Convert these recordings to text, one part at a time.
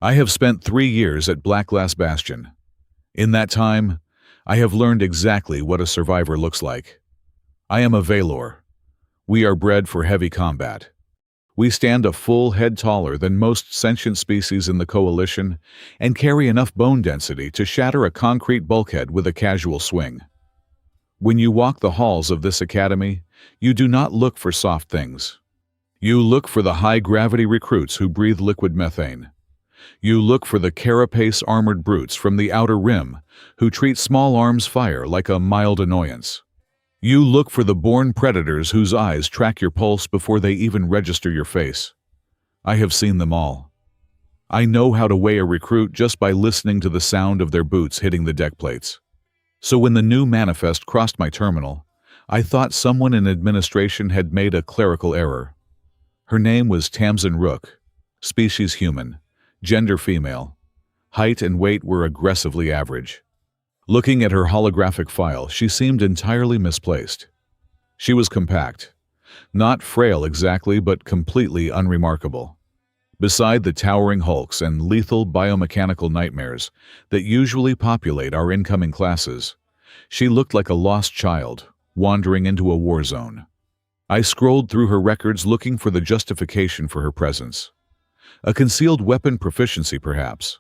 I have spent 3 years at Blackglass Bastion. In that time, I have learned exactly what a survivor looks like. I am a Vaelor. We are bred for heavy combat. We stand a full head taller than most sentient species in the coalition and carry enough bone density to shatter a concrete bulkhead with a casual swing. When you walk the halls of this academy, you do not look for soft things. You look for the high-gravity recruits who breathe liquid methane. You look for the carapace armored brutes from the outer rim who treat small arms fire like a mild annoyance. You look for the born predators whose eyes track your pulse before they even register your face. I have seen them all. I know how to weigh a recruit just by listening to the sound of their boots hitting the deck plates. So when the new manifest crossed my terminal, I thought someone in administration had made a clerical error. Her name was Tamsin Rook, species human, gender female. Height and weight were aggressively average. Looking at her holographic file, she seemed entirely misplaced. She was compact. Not frail exactly, but completely unremarkable. Beside the towering hulks and lethal biomechanical nightmares that usually populate our incoming classes, she looked like a lost child, wandering into a war zone. I scrolled through her records looking for the justification for her presence. A concealed weapon proficiency, perhaps.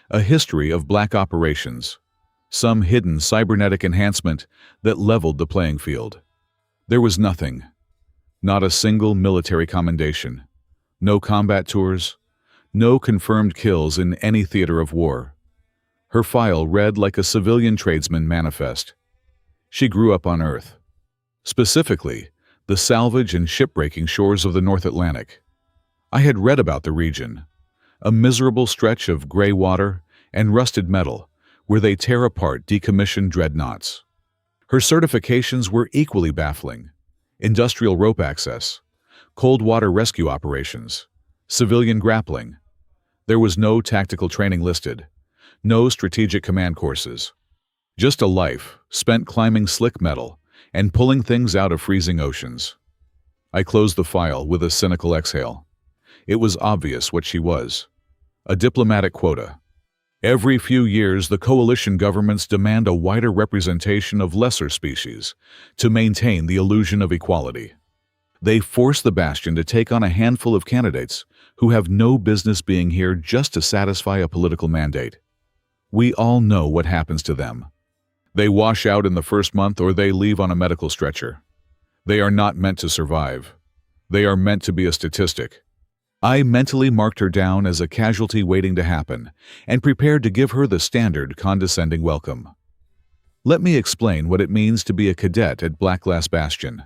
A history of black operations. Some hidden cybernetic enhancement that leveled the playing field. There was nothing. Not a single military commendation. No combat tours. No confirmed kills in any theater of war. Her file read like a civilian tradesman manifest. She grew up on Earth. Specifically, the salvage and shipbreaking shores of the North Atlantic. I had read about the region. A miserable stretch of gray water and rusted metal where they tear apart decommissioned dreadnoughts. Her certifications were equally baffling. Industrial rope access, cold water rescue operations, civilian grappling. There was no tactical training listed, no strategic command courses. Just a life spent climbing slick metal and pulling things out of freezing oceans. I closed the file with a cynical exhale. It was obvious what she was. A diplomatic quota. Every few years, the coalition governments demand a wider representation of lesser species to maintain the illusion of equality. They force the Bastion to take on a handful of candidates who have no business being here just to satisfy a political mandate. We all know what happens to them. They wash out in the first month or they leave on a medical stretcher. They are not meant to survive. They are meant to be a statistic. I mentally marked her down as a casualty waiting to happen and prepared to give her the standard condescending welcome. Let me explain what it means to be a cadet at Blackglass Bastion.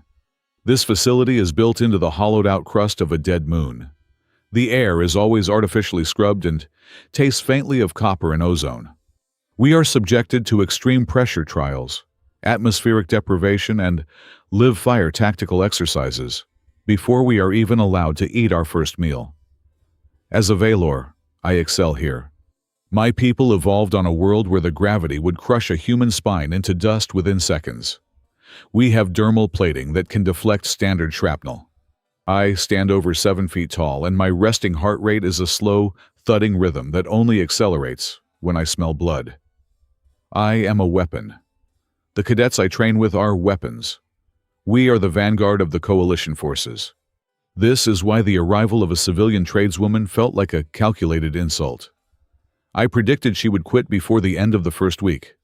This facility is built into the hollowed-out crust of a dead moon. The air is always artificially scrubbed and tastes faintly of copper and ozone. We are subjected to extreme pressure trials, atmospheric deprivation, and live-fire tactical exercises before we are even allowed to eat our first meal. As a Vaelor, I excel here. My people evolved on a world where the gravity would crush a human spine into dust within seconds. We have dermal plating that can deflect standard shrapnel. I stand over 7 feet tall, and my resting heart rate is a slow, thudding rhythm that only accelerates when I smell blood. I am a weapon. The cadets I train with are weapons. We are the vanguard of the coalition forces. This is why the arrival of a civilian tradeswoman felt like a calculated insult. I predicted she would quit before the end of the first week.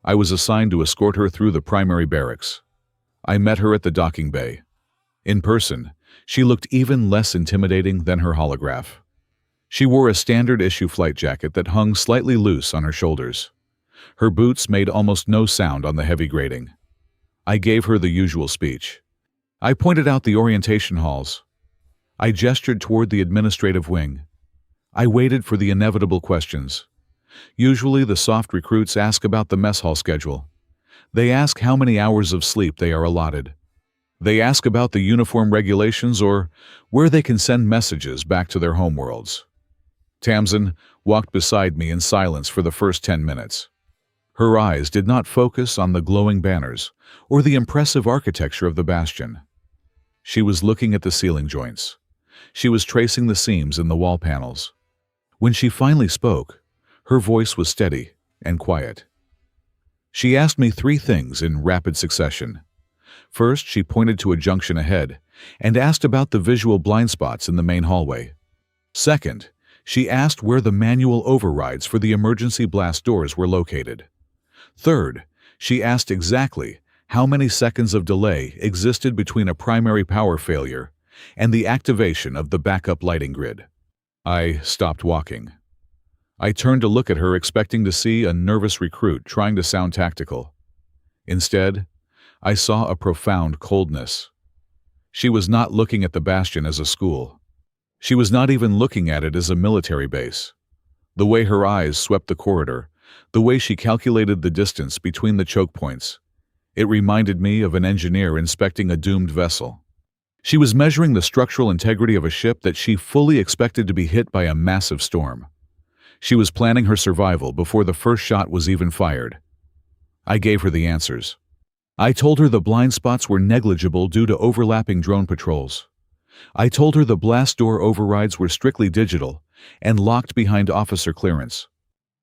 I was assigned to escort her through the primary barracks. I met her at the docking bay. In person, she looked even less intimidating than her holograph. She wore a standard-issue flight jacket that hung slightly loose on her shoulders. Her boots made almost no sound on the heavy grating. I gave her the usual speech. I pointed out the orientation halls. I gestured toward the administrative wing. I waited for the inevitable questions. Usually the soft recruits ask about the mess hall schedule. They ask how many hours of sleep they are allotted. They ask about the uniform regulations or where they can send messages back to their homeworlds. Tamsin walked beside me in silence for the first 10 minutes. Her eyes did not focus on the glowing banners or the impressive architecture of the bastion. She was looking at the ceiling joints. She was tracing the seams in the wall panels. When she finally spoke, her voice was steady and quiet. She asked me 3 things in rapid succession. First, she pointed to a junction ahead and asked about the visual blind spots in the main hallway. Second, she asked where the manual overrides for the emergency blast doors were located. Third, she asked exactly how many seconds of delay existed between a primary power failure and the activation of the backup lighting grid. I stopped walking. I turned to look at her, expecting to see a nervous recruit trying to sound tactical. Instead, I saw a profound coldness. She was not looking at the Bastion as a school. She was not even looking at it as a military base. The way her eyes swept the corridor, the way she calculated the distance between the choke points, it reminded me of an engineer inspecting a doomed vessel. She was measuring the structural integrity of a ship that she fully expected to be hit by a massive storm. She was planning her survival before the first shot was even fired. I gave her the answers. I told her the blind spots were negligible due to overlapping drone patrols. I told her the blast door overrides were strictly digital and locked behind officer clearance.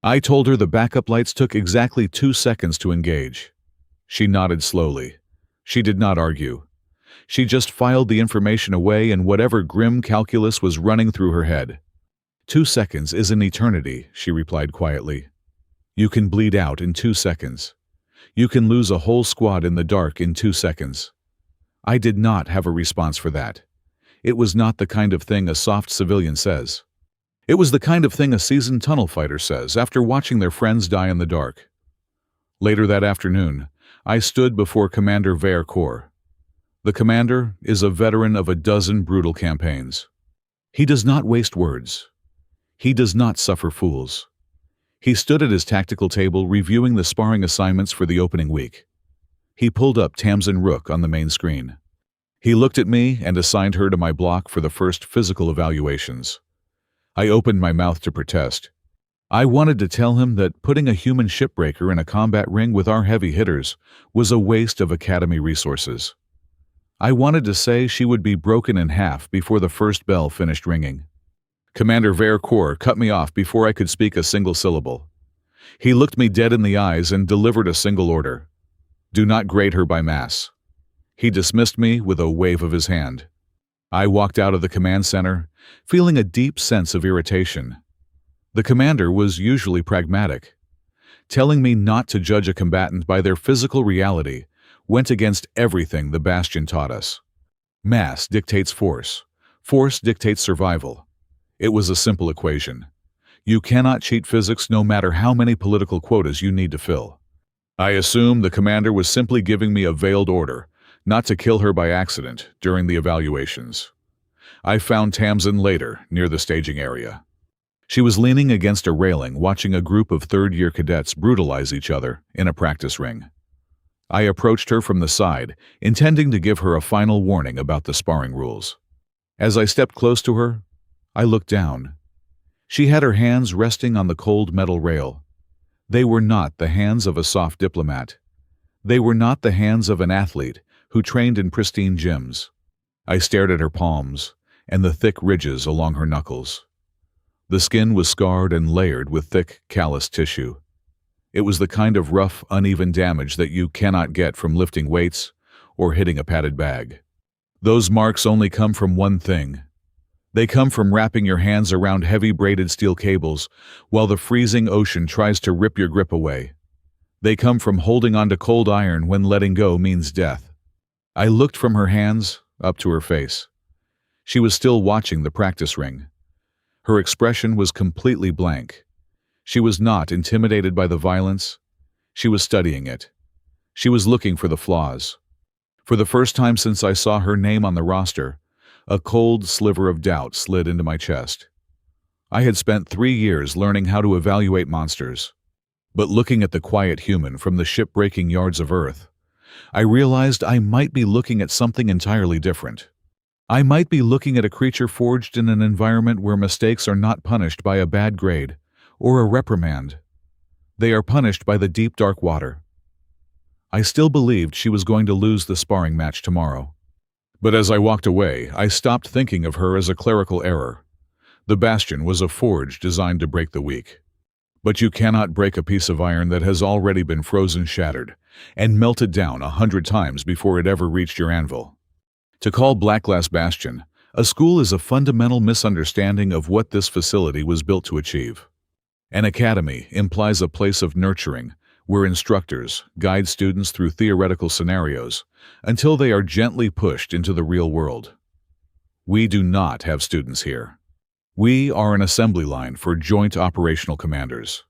I told her the backup lights took exactly 2 seconds to engage. She nodded slowly. She did not argue. She just filed the information away and whatever grim calculus was running through her head. 2 seconds is an eternity, she replied quietly. You can bleed out in 2 seconds. You can lose a whole squad in the dark in 2 seconds. I did not have a response for that. It was not the kind of thing a soft civilian says. It was the kind of thing a seasoned tunnel fighter says after watching their friends die in the dark. Later that afternoon, I stood before Commander Vaelor. The commander is a veteran of a dozen brutal campaigns. He does not waste words. He does not suffer fools. He stood at his tactical table reviewing the sparring assignments for the opening week. He pulled up Tamsin Rook on the main screen. He looked at me and assigned her to my block for the first physical evaluations. I opened my mouth to protest. I wanted to tell him that putting a human shipbreaker in a combat ring with our heavy hitters was a waste of Academy resources. I wanted to say she would be broken in half before the first bell finished ringing. Commander Vaelor cut me off before I could speak a single syllable. He looked me dead in the eyes and delivered a single order. Do not grade her by mass. He dismissed me with a wave of his hand. I walked out of the command center, feeling a deep sense of irritation. The commander was usually pragmatic. Telling me not to judge a combatant by their physical reality went against everything the Bastion taught us. Mass dictates force. Force dictates survival. It was a simple equation. You cannot cheat physics no matter how many political quotas you need to fill. I assumed the commander was simply giving me a veiled order, not to kill her by accident during the evaluations. I found Tamsin later, near the staging area. She was leaning against a railing watching a group of third-year cadets brutalize each other in a practice ring. I approached her from the side, intending to give her a final warning about the sparring rules. As I stepped close to her, I looked down. She had her hands resting on the cold metal rail. They were not the hands of a soft diplomat. They were not the hands of an athlete who trained in pristine gyms. I stared at her palms and the thick ridges along her knuckles. The skin was scarred and layered with thick, callous tissue. It was the kind of rough, uneven damage that you cannot get from lifting weights or hitting a padded bag. Those marks only come from one thing. They come from wrapping your hands around heavy braided steel cables while the freezing ocean tries to rip your grip away. They come from holding onto cold iron when letting go means death. I looked from her hands up to her face. She was still watching the practice ring. Her expression was completely blank. She was not intimidated by the violence. She was studying it. She was looking for the flaws. For the first time since I saw her name on the roster, a cold sliver of doubt slid into my chest. I had spent 3 years learning how to evaluate monsters. But looking at the quiet human from the ship-breaking yards of Earth, I realized I might be looking at something entirely different. I might be looking at a creature forged in an environment where mistakes are not punished by a bad grade or a reprimand. They are punished by the deep, dark water. I still believed she was going to lose the sparring match tomorrow. But as I walked away, I stopped thinking of her as a clerical error. The Bastion was a forge designed to break the weak. But you cannot break a piece of iron that has already been frozen shattered and melted down 100 times before it ever reached your anvil. To call Blackglass Bastion a school is a fundamental misunderstanding of what this facility was built to achieve. An academy implies a place of nurturing, where instructors guide students through theoretical scenarios until they are gently pushed into the real world. We do not have students here. We are an assembly line for joint operational commanders.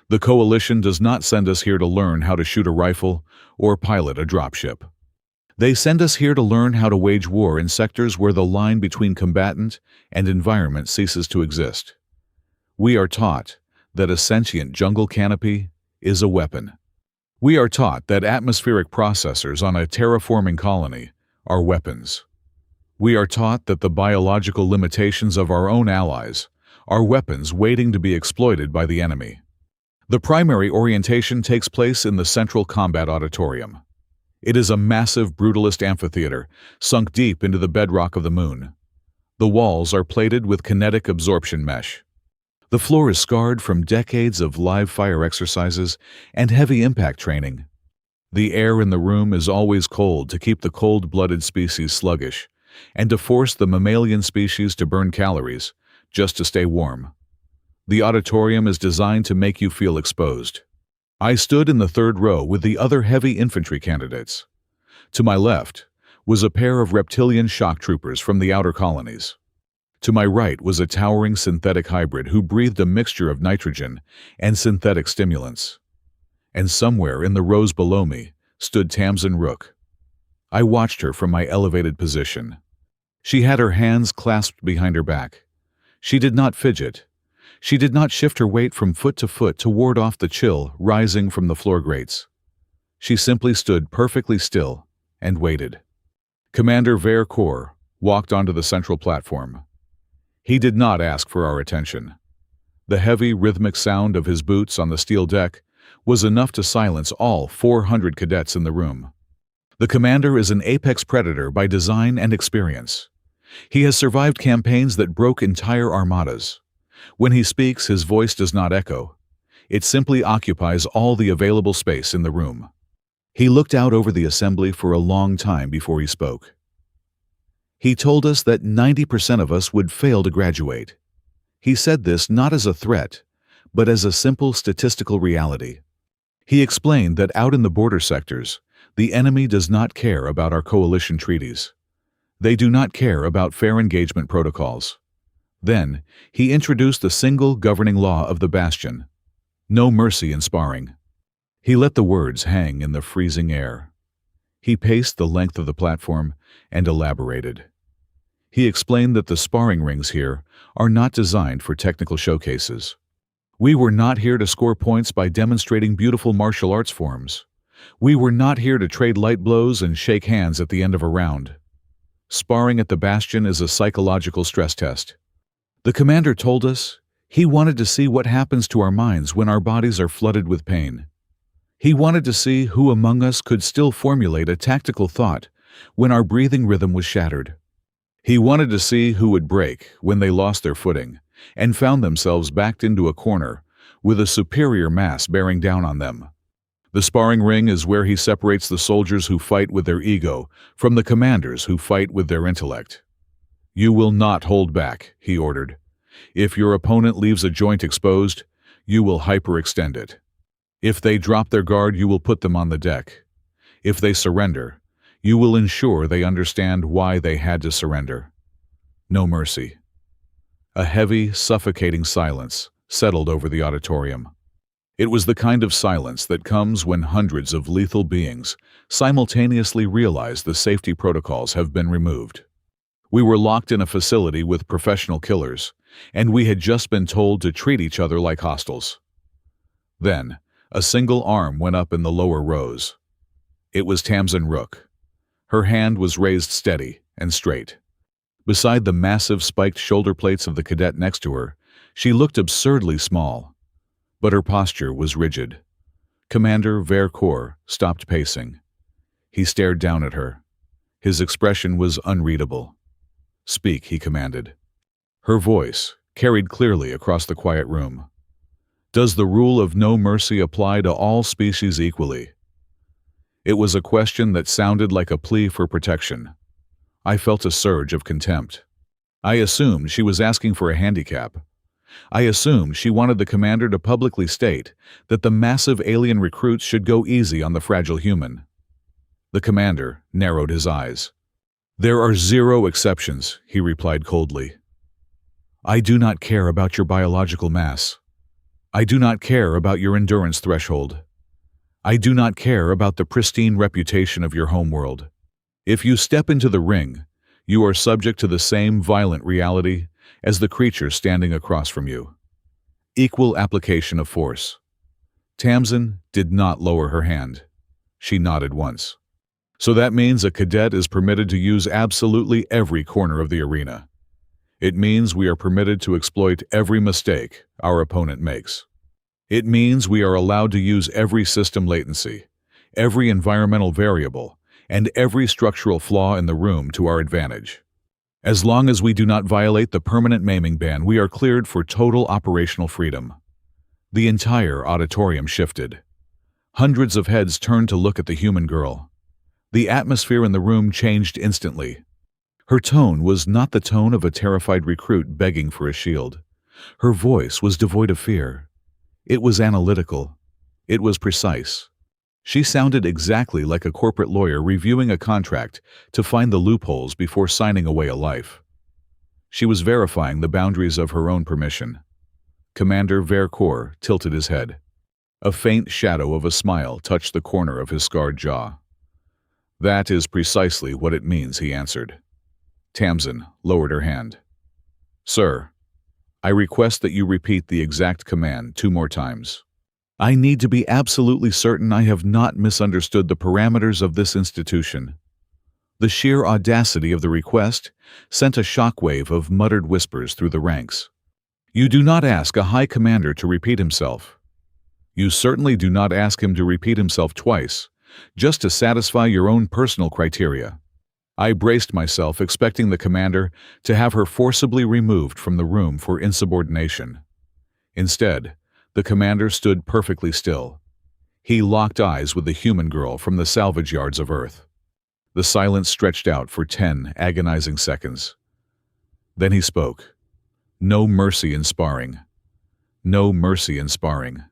The Coalition does not send us here to learn how to shoot a rifle or pilot a dropship. They send us here to learn how to wage war in sectors where the line between combatant and environment ceases to exist. We are taught that a sentient jungle canopy is a weapon. We are taught that atmospheric processors on a terraforming colony are weapons. We are taught that the biological limitations of our own allies are weapons waiting to be exploited by the enemy. The primary orientation takes place in the Central Combat Auditorium. It is a massive brutalist amphitheater sunk deep into the bedrock of the moon. The walls are plated with kinetic absorption mesh. The floor is scarred from decades of live fire exercises and heavy impact training. The air in the room is always cold to keep the cold-blooded species sluggish and to force the mammalian species to burn calories just to stay warm. The auditorium is designed to make you feel exposed. I stood in the third row with the other heavy infantry candidates. To my left was a pair of reptilian shock troopers from the outer colonies. To my right was a towering synthetic hybrid who breathed a mixture of nitrogen and synthetic stimulants. And somewhere in the rows below me stood Tamsin Rook. I watched her from my elevated position. She had her hands clasped behind her back. She did not fidget. She did not shift her weight from foot to ward off the chill rising from the floor grates. She simply stood perfectly still and waited. Commander Vaelor walked onto the central platform. He did not ask for our attention. The heavy, rhythmic sound of his boots on the steel deck was enough to silence all 400 cadets in the room. The commander is an apex predator by design and experience. He has survived campaigns that broke entire armadas. When he speaks, his voice does not echo. It simply occupies all the available space in the room. He looked out over the assembly for a long time before he spoke. He told us that 90% of us would fail to graduate. He said this not as a threat, but as a simple statistical reality. He explained that out in the border sectors, the enemy does not care about our coalition treaties. They do not care about fair engagement protocols. Then, he introduced the single governing law of the Bastion: no mercy in sparring. He let the words hang in the freezing air. He paced the length of the platform and elaborated. He explained that the sparring rings here are not designed for technical showcases. We were not here to score points by demonstrating beautiful martial arts forms. We were not here to trade light blows and shake hands at the end of a round. Sparring at the Bastion is a psychological stress test. The commander told us he wanted to see what happens to our minds when our bodies are flooded with pain. He wanted to see who among us could still formulate a tactical thought when our breathing rhythm was shattered. He wanted to see who would break when they lost their footing and found themselves backed into a corner with a superior mass bearing down on them. The sparring ring is where he separates the soldiers who fight with their ego from the commanders who fight with their intellect. You will not hold back, he ordered. If your opponent leaves a joint exposed, you will hyperextend it. If they drop their guard, you will put them on the deck. If they surrender, you will ensure they understand why they had to surrender. No mercy. A heavy, suffocating silence settled over the auditorium. It was the kind of silence that comes when hundreds of lethal beings simultaneously realize the safety protocols have been removed. We were locked in a facility with professional killers, and we had just been told to treat each other like hostiles. Then, a single arm went up in the lower rows. It was Tamsin Rook. Her hand was raised steady and straight. Beside the massive spiked shoulder plates of the cadet next to her, she looked absurdly small, but her posture was rigid. Commander Vaelor stopped pacing. He stared down at her. His expression was unreadable. "Speak," he commanded. Her voice, carried clearly across the quiet room. Does the rule of no mercy apply to all species equally? It was a question that sounded like a plea for protection. I felt a surge of contempt. I assumed she was asking for a handicap. I assumed she wanted the commander to publicly state that the massive alien recruits should go easy on the fragile human. The commander narrowed his eyes. "There are 0 exceptions," he replied coldly. "I do not care about your biological mass. I do not care about your endurance threshold. I do not care about the pristine reputation of your homeworld. If you step into the ring, you are subject to the same violent reality as the creature standing across from you. Equal application of force." Tamsin did not lower her hand. She nodded once. "So that means a cadet is permitted to use absolutely every corner of the arena. It means we are permitted to exploit every mistake our opponent makes. It means we are allowed to use every system latency, every environmental variable, and every structural flaw in the room to our advantage. As long as we do not violate the permanent maiming ban, we are cleared for total operational freedom." The entire auditorium shifted. Hundreds of heads turned to look at the human girl. The atmosphere in the room changed instantly. Her tone was not the tone of a terrified recruit begging for a shield. Her voice was devoid of fear. It was analytical. It was precise. She sounded exactly like a corporate lawyer reviewing a contract to find the loopholes before signing away a life. She was verifying the boundaries of her own permission. Commander Vaelor tilted his head. A faint shadow of a smile touched the corner of his scarred jaw. "That is precisely what it means," he answered. Tamsin lowered her hand. "Sir, I request that you repeat the exact command 2 more times. I need to be absolutely certain I have not misunderstood the parameters of this institution." The sheer audacity of the request sent a shockwave of muttered whispers through the ranks. You do not ask a high commander to repeat himself. You certainly do not ask him to repeat himself twice, just to satisfy your own personal criteria. I braced myself, expecting the commander to have her forcibly removed from the room for insubordination. Instead, the commander stood perfectly still. He locked eyes with the human girl from the salvage yards of Earth. The silence stretched out for 10 agonizing seconds. Then he spoke. "No mercy in sparring. No mercy in sparring."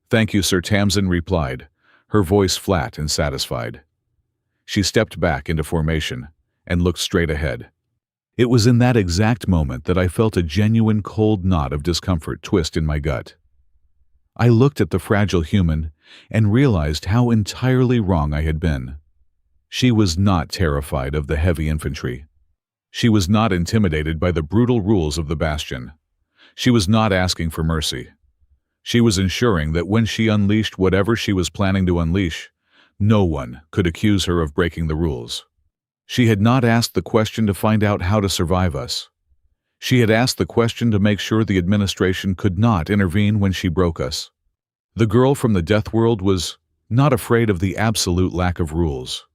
"Thank you, Sir," Tamsin replied, her voice flat and satisfied. She stepped back into formation and looked straight ahead. It was in that exact moment that I felt a genuine cold knot of discomfort twist in my gut. I looked at the fragile human and realized how entirely wrong I had been. She was not terrified of the heavy infantry. She was not intimidated by the brutal rules of the Bastion. She was not asking for mercy. She was ensuring that when she unleashed whatever she was planning to unleash, no one could accuse her of breaking the rules. She had not asked the question to find out how to survive us. She had asked the question to make sure the administration could not intervene when she broke us. The girl from the Deathworld was not afraid of the absolute lack of rules.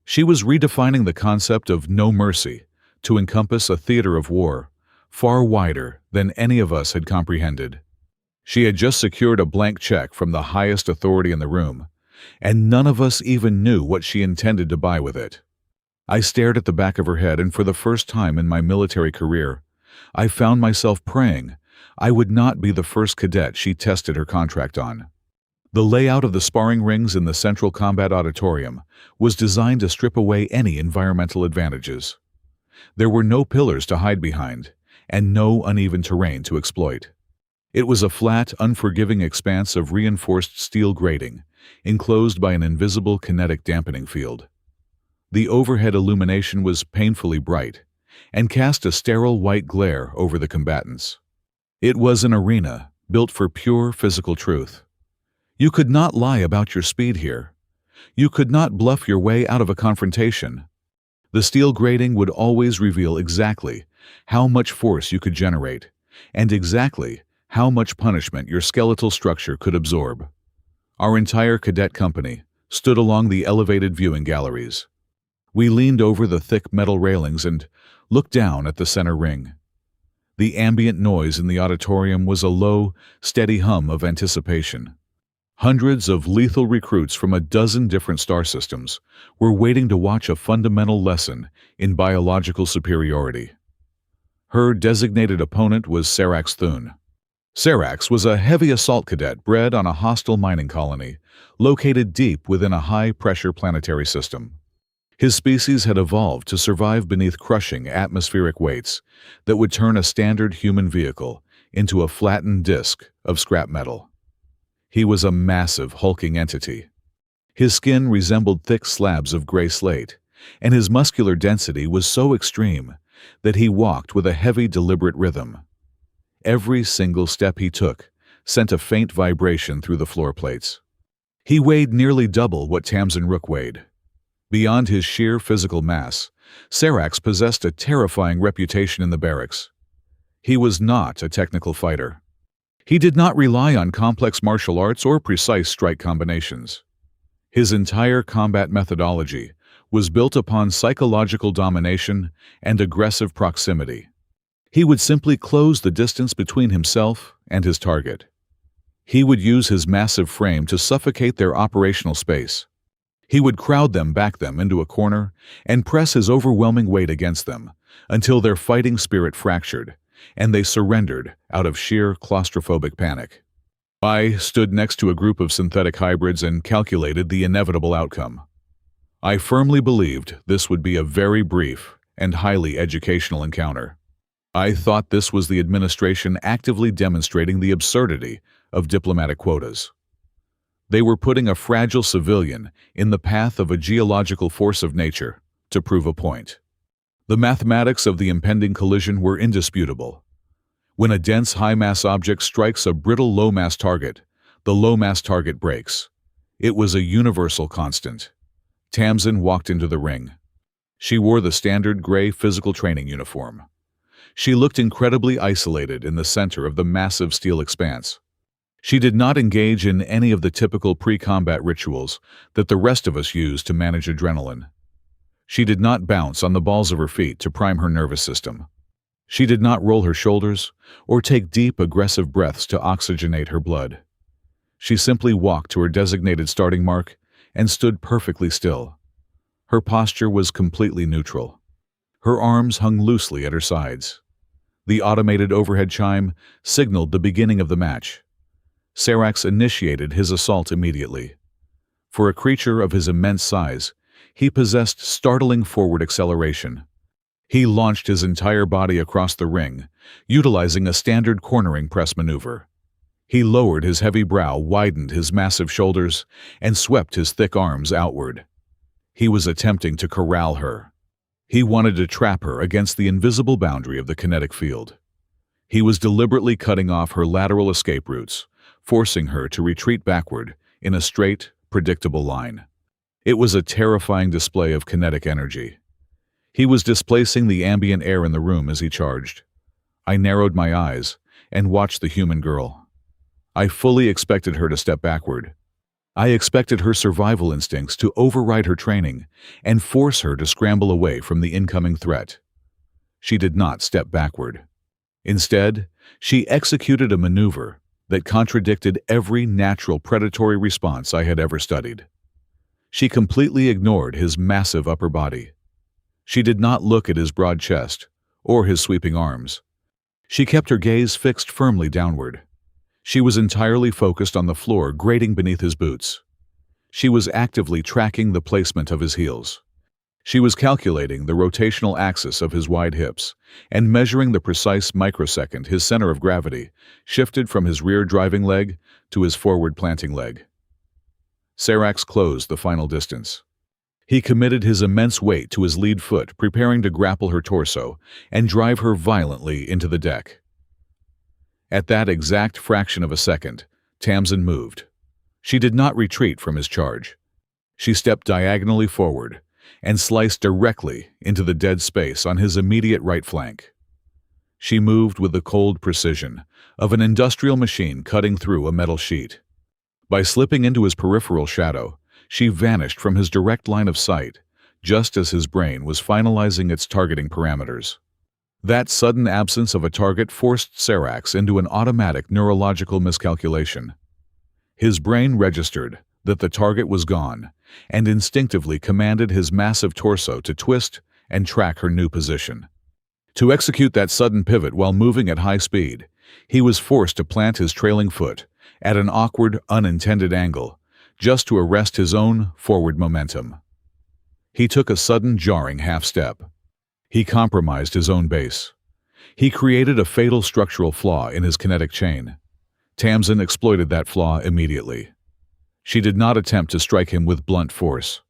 She was redefining the concept of no mercy to encompass a theater of war far wider than any of us had comprehended. She had just secured a blank check from the highest authority in the room, and none of us even knew what she intended to buy with it. I stared at the back of her head, and for the first time in my military career, I found myself praying I would not be the first cadet she tested her contract on. The layout of the sparring rings in the Central Combat Auditorium was designed to strip away any environmental advantages. There were no pillars to hide behind, and no uneven terrain to exploit. It was a flat, unforgiving expanse of reinforced steel grating, enclosed by an invisible kinetic dampening field. The overhead illumination was painfully bright, and cast a sterile white glare over the combatants. It was an arena built for pure physical truth. You could not lie about your speed here. You could not bluff your way out of a confrontation. The steel grating would always reveal exactly how much force you could generate, and exactly how much punishment your skeletal structure could absorb. Our entire cadet company stood along the elevated viewing galleries. We leaned over the thick metal railings and looked down at the center ring. The ambient noise in the auditorium was a low, steady hum of anticipation. Hundreds of lethal recruits from a dozen different star systems were waiting to watch a fundamental lesson in biological superiority. Her designated opponent was Sarax Thune. Sarax was a heavy assault cadet bred on a hostile mining colony, located deep within a high-pressure planetary system. His species had evolved to survive beneath crushing atmospheric weights that would turn a standard human vehicle into a flattened disk of scrap metal. He was a massive, hulking entity. His skin resembled thick slabs of gray slate, and his muscular density was so extreme that he walked with a heavy, deliberate rhythm. Every single step he took sent a faint vibration through the floor plates. He weighed nearly double what Tamsin Rook weighed. Beyond his sheer physical mass, Sarax possessed a terrifying reputation in the barracks. He was not a technical fighter. He did not rely on complex martial arts or precise strike combinations. His entire combat methodology was built upon psychological domination and aggressive proximity. He would simply close the distance between himself and his target. He would use his massive frame to suffocate their operational space. He would crowd them into a corner and press his overwhelming weight against them until their fighting spirit fractured and they surrendered out of sheer claustrophobic panic. I stood next to a group of synthetic hybrids and calculated the inevitable outcome. I firmly believed this would be a very brief and highly educational encounter. I thought this was the administration actively demonstrating the absurdity of diplomatic quotas. They were putting a fragile civilian in the path of a geological force of nature to prove a point. The mathematics of the impending collision were indisputable. When a dense high-mass object strikes a brittle low-mass target, the low-mass target breaks. It was a universal constant. Tamsin walked into the ring. She wore the standard gray physical training uniform. She looked incredibly isolated in the center of the massive steel expanse. She did not engage in any of the typical pre-combat rituals that the rest of us use to manage adrenaline. She did not bounce on the balls of her feet to prime her nervous system. She did not roll her shoulders or take deep, aggressive breaths to oxygenate her blood. She simply walked to her designated starting mark and stood perfectly still. Her posture was completely neutral. Her arms hung loosely at her sides. The automated overhead chime signaled the beginning of the match. Sarax initiated his assault immediately. For a creature of his immense size, he possessed startling forward acceleration. He launched his entire body across the ring, utilizing a standard cornering press maneuver. He lowered his heavy brow, widened his massive shoulders, and swept his thick arms outward. He was attempting to corral her. He wanted to trap her against the invisible boundary of the kinetic field. He was deliberately cutting off her lateral escape routes, forcing her to retreat backward in a straight, predictable line. It was a terrifying display of kinetic energy. He was displacing the ambient air in the room as he charged. I narrowed my eyes and watched the human girl. I fully expected her to step backward. I expected her survival instincts to override her training and force her to scramble away from the incoming threat. She did not step backward. Instead, she executed a maneuver that contradicted every natural predatory response I had ever studied. She completely ignored his massive upper body. She did not look at his broad chest or his sweeping arms. She kept her gaze fixed firmly downward. She was entirely focused on the floor grating beneath his boots. She was actively tracking the placement of his heels. She was calculating the rotational axis of his wide hips and measuring the precise microsecond his center of gravity shifted from his rear driving leg to his forward planting leg. Sarax closed the final distance. He committed his immense weight to his lead foot, preparing to grapple her torso and drive her violently into the deck. At that exact fraction of a second, Tamsin moved. She did not retreat from his charge. She stepped diagonally forward and sliced directly into the dead space on his immediate right flank. She moved with the cold precision of an industrial machine cutting through a metal sheet. By slipping into his peripheral shadow, she vanished from his direct line of sight, just as his brain was finalizing its targeting parameters. That sudden absence of a target forced Sarax into an automatic neurological miscalculation. His brain registered that the target was gone and instinctively commanded his massive torso to twist and track her new position. To execute that sudden pivot while moving at high speed, he was forced to plant his trailing foot at an awkward, unintended angle, just to arrest his own forward momentum. He took a sudden, jarring half-step. He compromised his own base. He created a fatal structural flaw in his kinetic chain. Tamsin exploited that flaw immediately. She did not attempt to strike him with blunt force.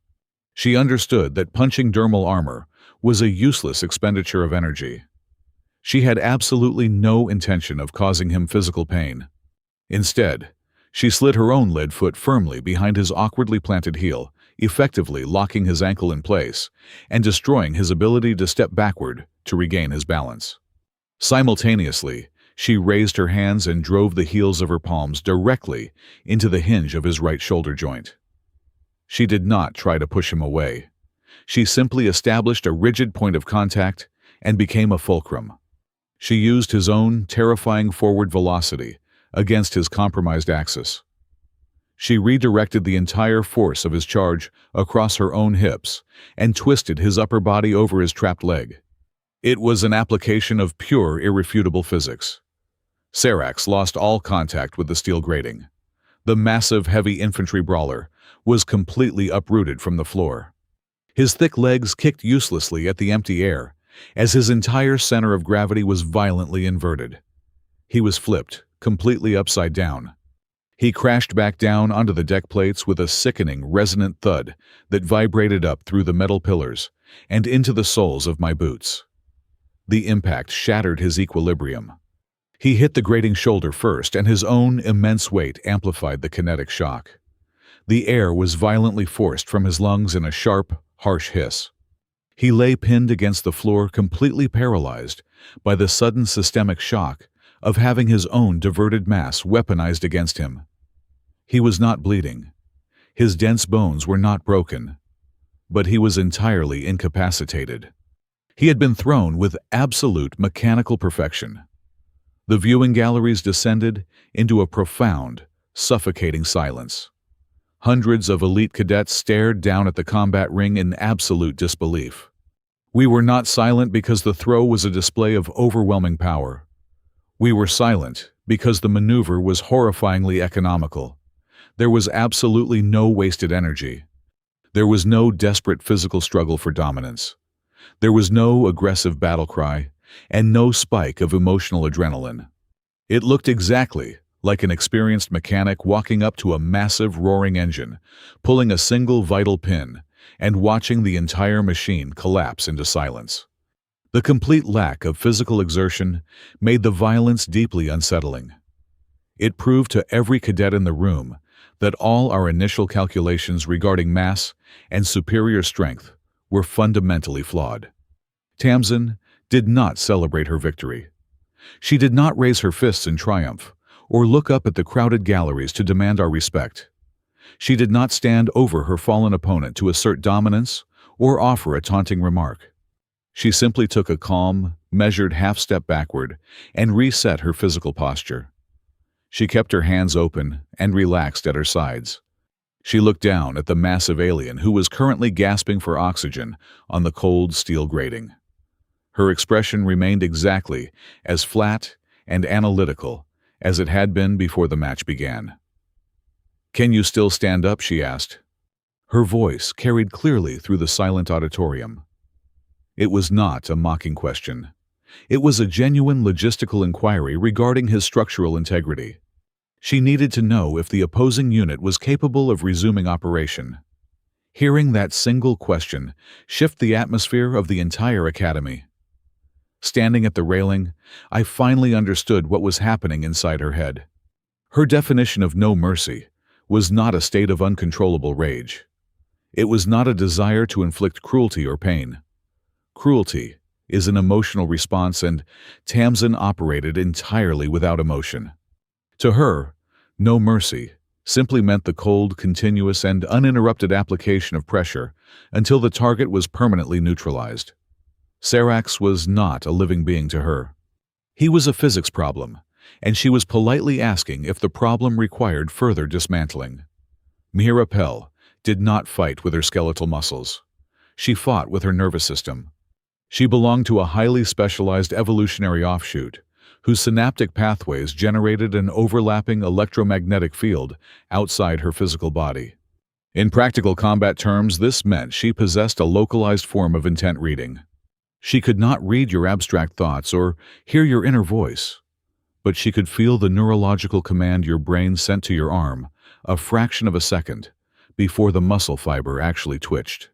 She understood that punching dermal armor was a useless expenditure of energy. She had absolutely no intention of causing him physical pain. Instead, she slid her own lead foot firmly behind his awkwardly planted heel, effectively locking his ankle in place and destroying his ability to step backward to regain his balance. Simultaneously, she raised her hands and drove the heels of her palms directly into the hinge of his right shoulder joint. She did not try to push him away. She simply established a rigid point of contact and became a fulcrum. She used his own terrifying forward velocity against his compromised axis. She redirected the entire force of his charge across her own hips and twisted his upper body over his trapped leg. It was an application of pure, irrefutable physics. Sarax lost all contact with the steel grating. The massive, heavy infantry brawler was completely uprooted from the floor. His thick legs kicked uselessly at the empty air as his entire center of gravity was violently inverted. He was flipped, completely upside down. He crashed back down onto the deck plates with a sickening, resonant thud that vibrated up through the metal pillars and into the soles of my boots. The impact shattered his equilibrium. He hit the grating shoulder first, and his own immense weight amplified the kinetic shock. The air was violently forced from his lungs in a sharp, harsh hiss. He lay pinned against the floor, completely paralyzed by the sudden systemic shock of having his own diverted mass weaponized against him. He was not bleeding. His dense bones were not broken, but he was entirely incapacitated. He had been thrown with absolute mechanical perfection. The viewing galleries descended into a profound, suffocating silence. Hundreds of elite cadets stared down at the combat ring in absolute disbelief. We were not silent because the throw was a display of overwhelming power. We were silent because the maneuver was horrifyingly economical. There was absolutely no wasted energy. There was no desperate physical struggle for dominance. There was no aggressive battle cry, and no spike of emotional adrenaline. It looked exactly like an experienced mechanic walking up to a massive roaring engine, pulling a single vital pin, and watching the entire machine collapse into silence. The complete lack of physical exertion made the violence deeply unsettling. It proved to every cadet in the room that all our initial calculations regarding mass and superior strength were fundamentally flawed. Tamsin did not celebrate her victory. She did not raise her fists in triumph or look up at the crowded galleries to demand our respect. She did not stand over her fallen opponent to assert dominance or offer a taunting remark. She simply took a calm, measured half-step backward and reset her physical posture. She kept her hands open and relaxed at her sides. She looked down at the massive alien who was currently gasping for oxygen on the cold steel grating. Her expression remained exactly as flat and analytical as it had been before the match began. "Can you still stand up?" she asked. Her voice carried clearly through the silent auditorium. It was not a mocking question. It was a genuine logistical inquiry regarding his structural integrity. She needed to know if the opposing unit was capable of resuming operation. Hearing that single question shifted the atmosphere of the entire academy. Standing at the railing, I finally understood what was happening inside her head. Her definition of no mercy was not a state of uncontrollable rage. It was not a desire to inflict cruelty or pain. Cruelty is an emotional response, and Tamsin operated entirely without emotion. To her, no mercy simply meant the cold, continuous, and uninterrupted application of pressure until the target was permanently neutralized. Sarax was not a living being to her. He was a physics problem, and she was politely asking if the problem required further dismantling. Mira Pell did not fight with her skeletal muscles. She fought with her nervous system. She belonged to a highly specialized evolutionary offshoot, whose synaptic pathways generated an overlapping electromagnetic field outside her physical body. In practical combat terms, this meant she possessed a localized form of intent reading. She could not read your abstract thoughts or hear your inner voice, but she could feel the neurological command your brain sent to your arm a fraction of a second before the muscle fiber actually twitched.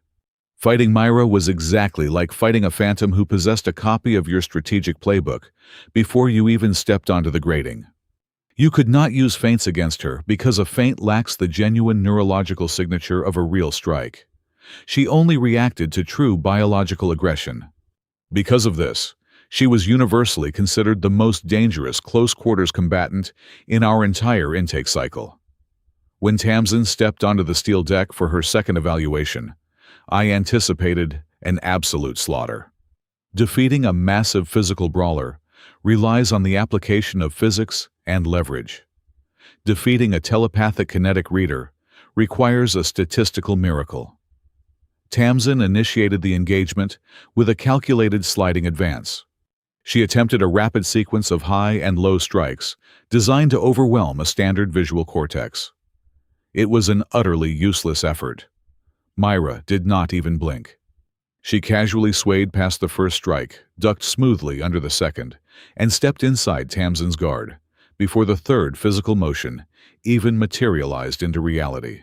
Fighting Myra was exactly like fighting a phantom who possessed a copy of your strategic playbook before you even stepped onto the grating. You could not use feints against her because a feint lacks the genuine neurological signature of a real strike. She only reacted to true biological aggression. Because of this, she was universally considered the most dangerous close-quarters combatant in our entire intake cycle. When Tamsin stepped onto the steel deck for her second evaluation, I anticipated an absolute slaughter. Defeating a massive physical brawler relies on the application of physics and leverage. Defeating a telepathic kinetic reader requires a statistical miracle. Tamsin initiated the engagement with a calculated sliding advance. She attempted a rapid sequence of high and low strikes designed to overwhelm a standard visual cortex. It was an utterly useless effort. Myra did not even blink. She casually swayed past the first strike, ducked smoothly under the second, and stepped inside Tamsin's guard before the third physical motion even materialized into reality.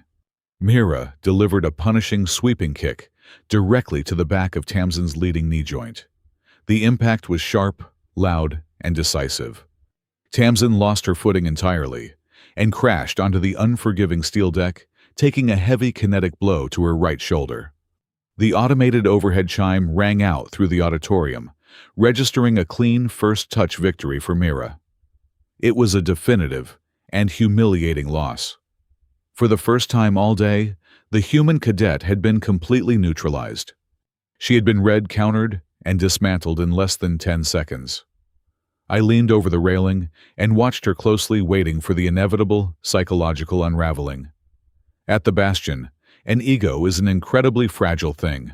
Myra delivered a punishing sweeping kick directly to the back of Tamsin's leading knee joint. The impact was sharp, loud, and decisive. Tamsin lost her footing entirely and crashed onto the unforgiving steel deck, taking a heavy kinetic blow to her right shoulder. The automated overhead chime rang out through the auditorium, registering a clean first-touch victory for Myra. It was a definitive and humiliating loss. For the first time all day, the human cadet had been completely neutralized. She had been red-countered and dismantled in less than 10 seconds. I leaned over the railing and watched her closely, waiting for the inevitable psychological unraveling. At the Bastion, an ego is an incredibly fragile thing.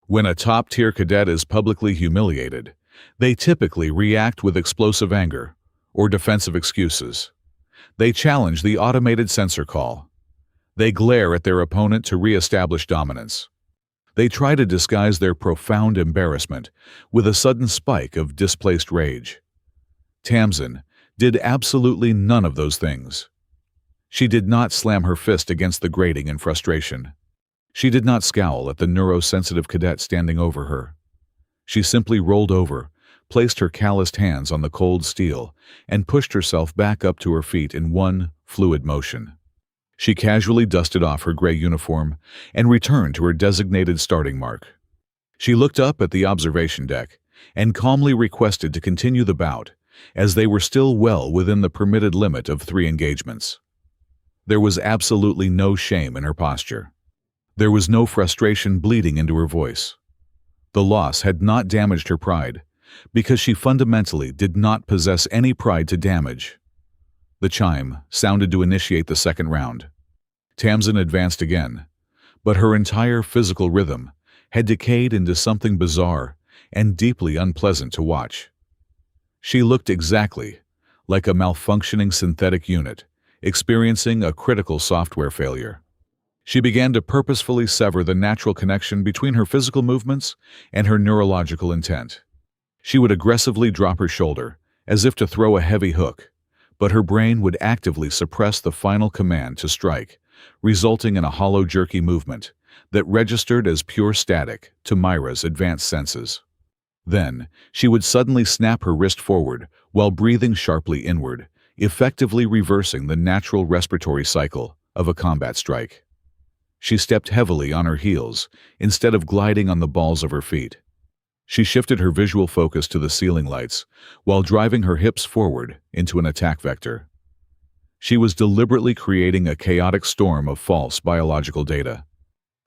When a top-tier cadet is publicly humiliated, they typically react with explosive anger or defensive excuses. They challenge the automated sensor call. They glare at their opponent to re-establish dominance. They try to disguise their profound embarrassment with a sudden spike of displaced rage. Tamsin did absolutely none of those things. She did not slam her fist against the grating in frustration. She did not scowl at the neurosensitive cadet standing over her. She simply rolled over, placed her calloused hands on the cold steel, and pushed herself back up to her feet in one fluid motion. She casually dusted off her gray uniform and returned to her designated starting mark. She looked up at the observation deck and calmly requested to continue the bout, as they were still well within the permitted limit of 3 engagements. There was absolutely no shame in her posture. There was no frustration bleeding into her voice. The loss had not damaged her pride, because she fundamentally did not possess any pride to damage. The chime sounded to initiate the second round. Tamsin advanced again, but her entire physical rhythm had decayed into something bizarre and deeply unpleasant to watch. She looked exactly like a malfunctioning synthetic unit, experiencing a critical software failure. She began to purposefully sever the natural connection between her physical movements and her neurological intent. She would aggressively drop her shoulder, as if to throw a heavy hook, but her brain would actively suppress the final command to strike, resulting in a hollow, jerky movement that registered as pure static to Myra's advanced senses. Then, she would suddenly snap her wrist forward while breathing sharply inward, effectively reversing the natural respiratory cycle of a combat strike. She stepped heavily on her heels instead of gliding on the balls of her feet. She shifted her visual focus to the ceiling lights while driving her hips forward into an attack vector. She was deliberately creating a chaotic storm of false biological data.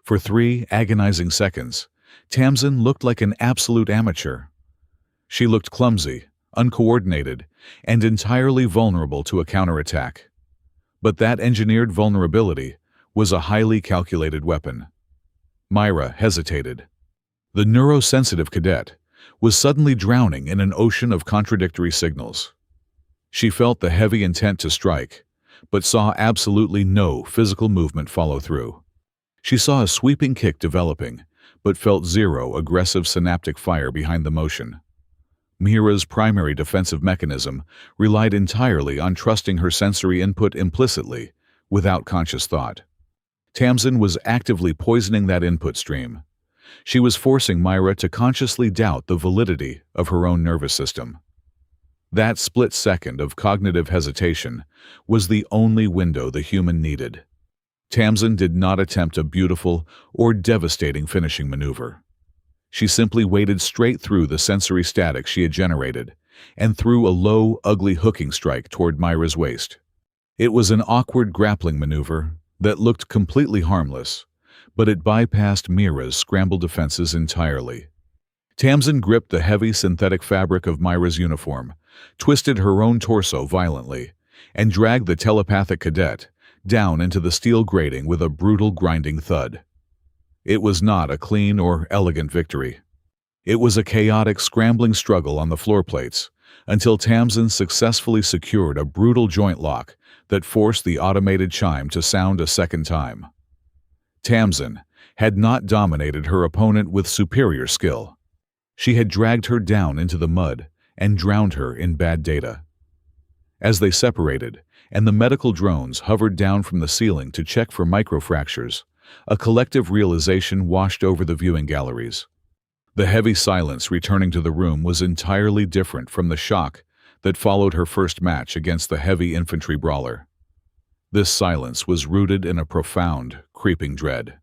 For 3 agonizing seconds, Tamsin looked like an absolute amateur. She looked clumsy, uncoordinated, and entirely vulnerable to a counterattack. But that engineered vulnerability was a highly calculated weapon. Myra hesitated. The neurosensitive cadet was suddenly drowning in an ocean of contradictory signals. She felt the heavy intent to strike, but saw absolutely no physical movement follow through. She saw a sweeping kick developing, but felt zero aggressive synaptic fire behind the motion. Myra's primary defensive mechanism relied entirely on trusting her sensory input implicitly, without conscious thought. Tamsin was actively poisoning that input stream. She was forcing Myra to consciously doubt the validity of her own nervous system. That split second of cognitive hesitation was the only window the human needed. Tamsin did not attempt a beautiful or devastating finishing maneuver. She simply waded straight through the sensory static she had generated and threw a low, ugly hooking strike toward Myra's waist. It was an awkward grappling maneuver that looked completely harmless, but it bypassed Myra's scrambled defenses entirely. Tamsin gripped the heavy synthetic fabric of Myra's uniform, twisted her own torso violently, and dragged the telepathic cadet down into the steel grating with a brutal grinding thud. It was not a clean or elegant victory. It was a chaotic, scrambling struggle on the floor plates until Tamsin successfully secured a brutal joint lock that forced the automated chime to sound a second time. Tamsin had not dominated her opponent with superior skill. She had dragged her down into the mud and drowned her in bad data. As they separated, and the medical drones hovered down from the ceiling to check for microfractures, a collective realization washed over the viewing galleries. The heavy silence returning to the room was entirely different from the shock that followed her first match against the heavy infantry brawler. This silence was rooted in a profound, creeping dread.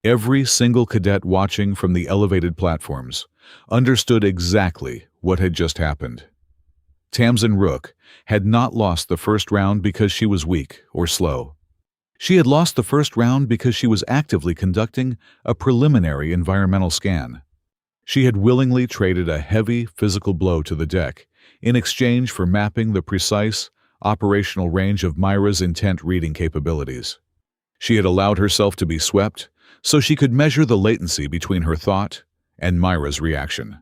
Every single cadet watching from the elevated platforms understood exactly what had just happened. Tamsin Rook had not lost the first round because she was weak or slow. She had lost the first round because she was actively conducting a preliminary environmental scan. She had willingly traded a heavy physical blow to the deck in exchange for mapping the precise, operational range of Myra's intent reading capabilities. She had allowed herself to be swept so she could measure the latency between her thought and Myra's reaction.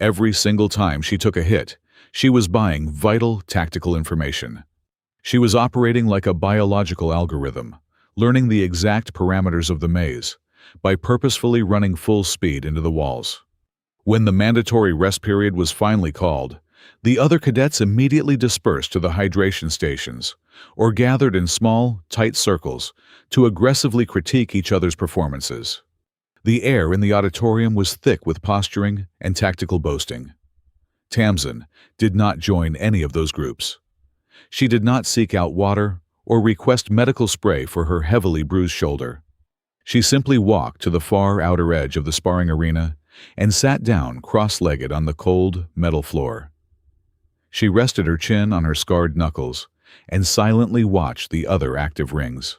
Every single time she took a hit, she was buying vital tactical information. She was operating like a biological algorithm, learning the exact parameters of the maze by purposefully running full speed into the walls. When the mandatory rest period was finally called, the other cadets immediately dispersed to the hydration stations or gathered in small, tight circles to aggressively critique each other's performances. The air in the auditorium was thick with posturing and tactical boasting. Tamsin did not join any of those groups. She did not seek out water or request medical spray for her heavily bruised shoulder. She simply walked to the far outer edge of the sparring arena and sat down cross-legged on the cold, metal floor. She rested her chin on her scarred knuckles and silently watched the other active rings.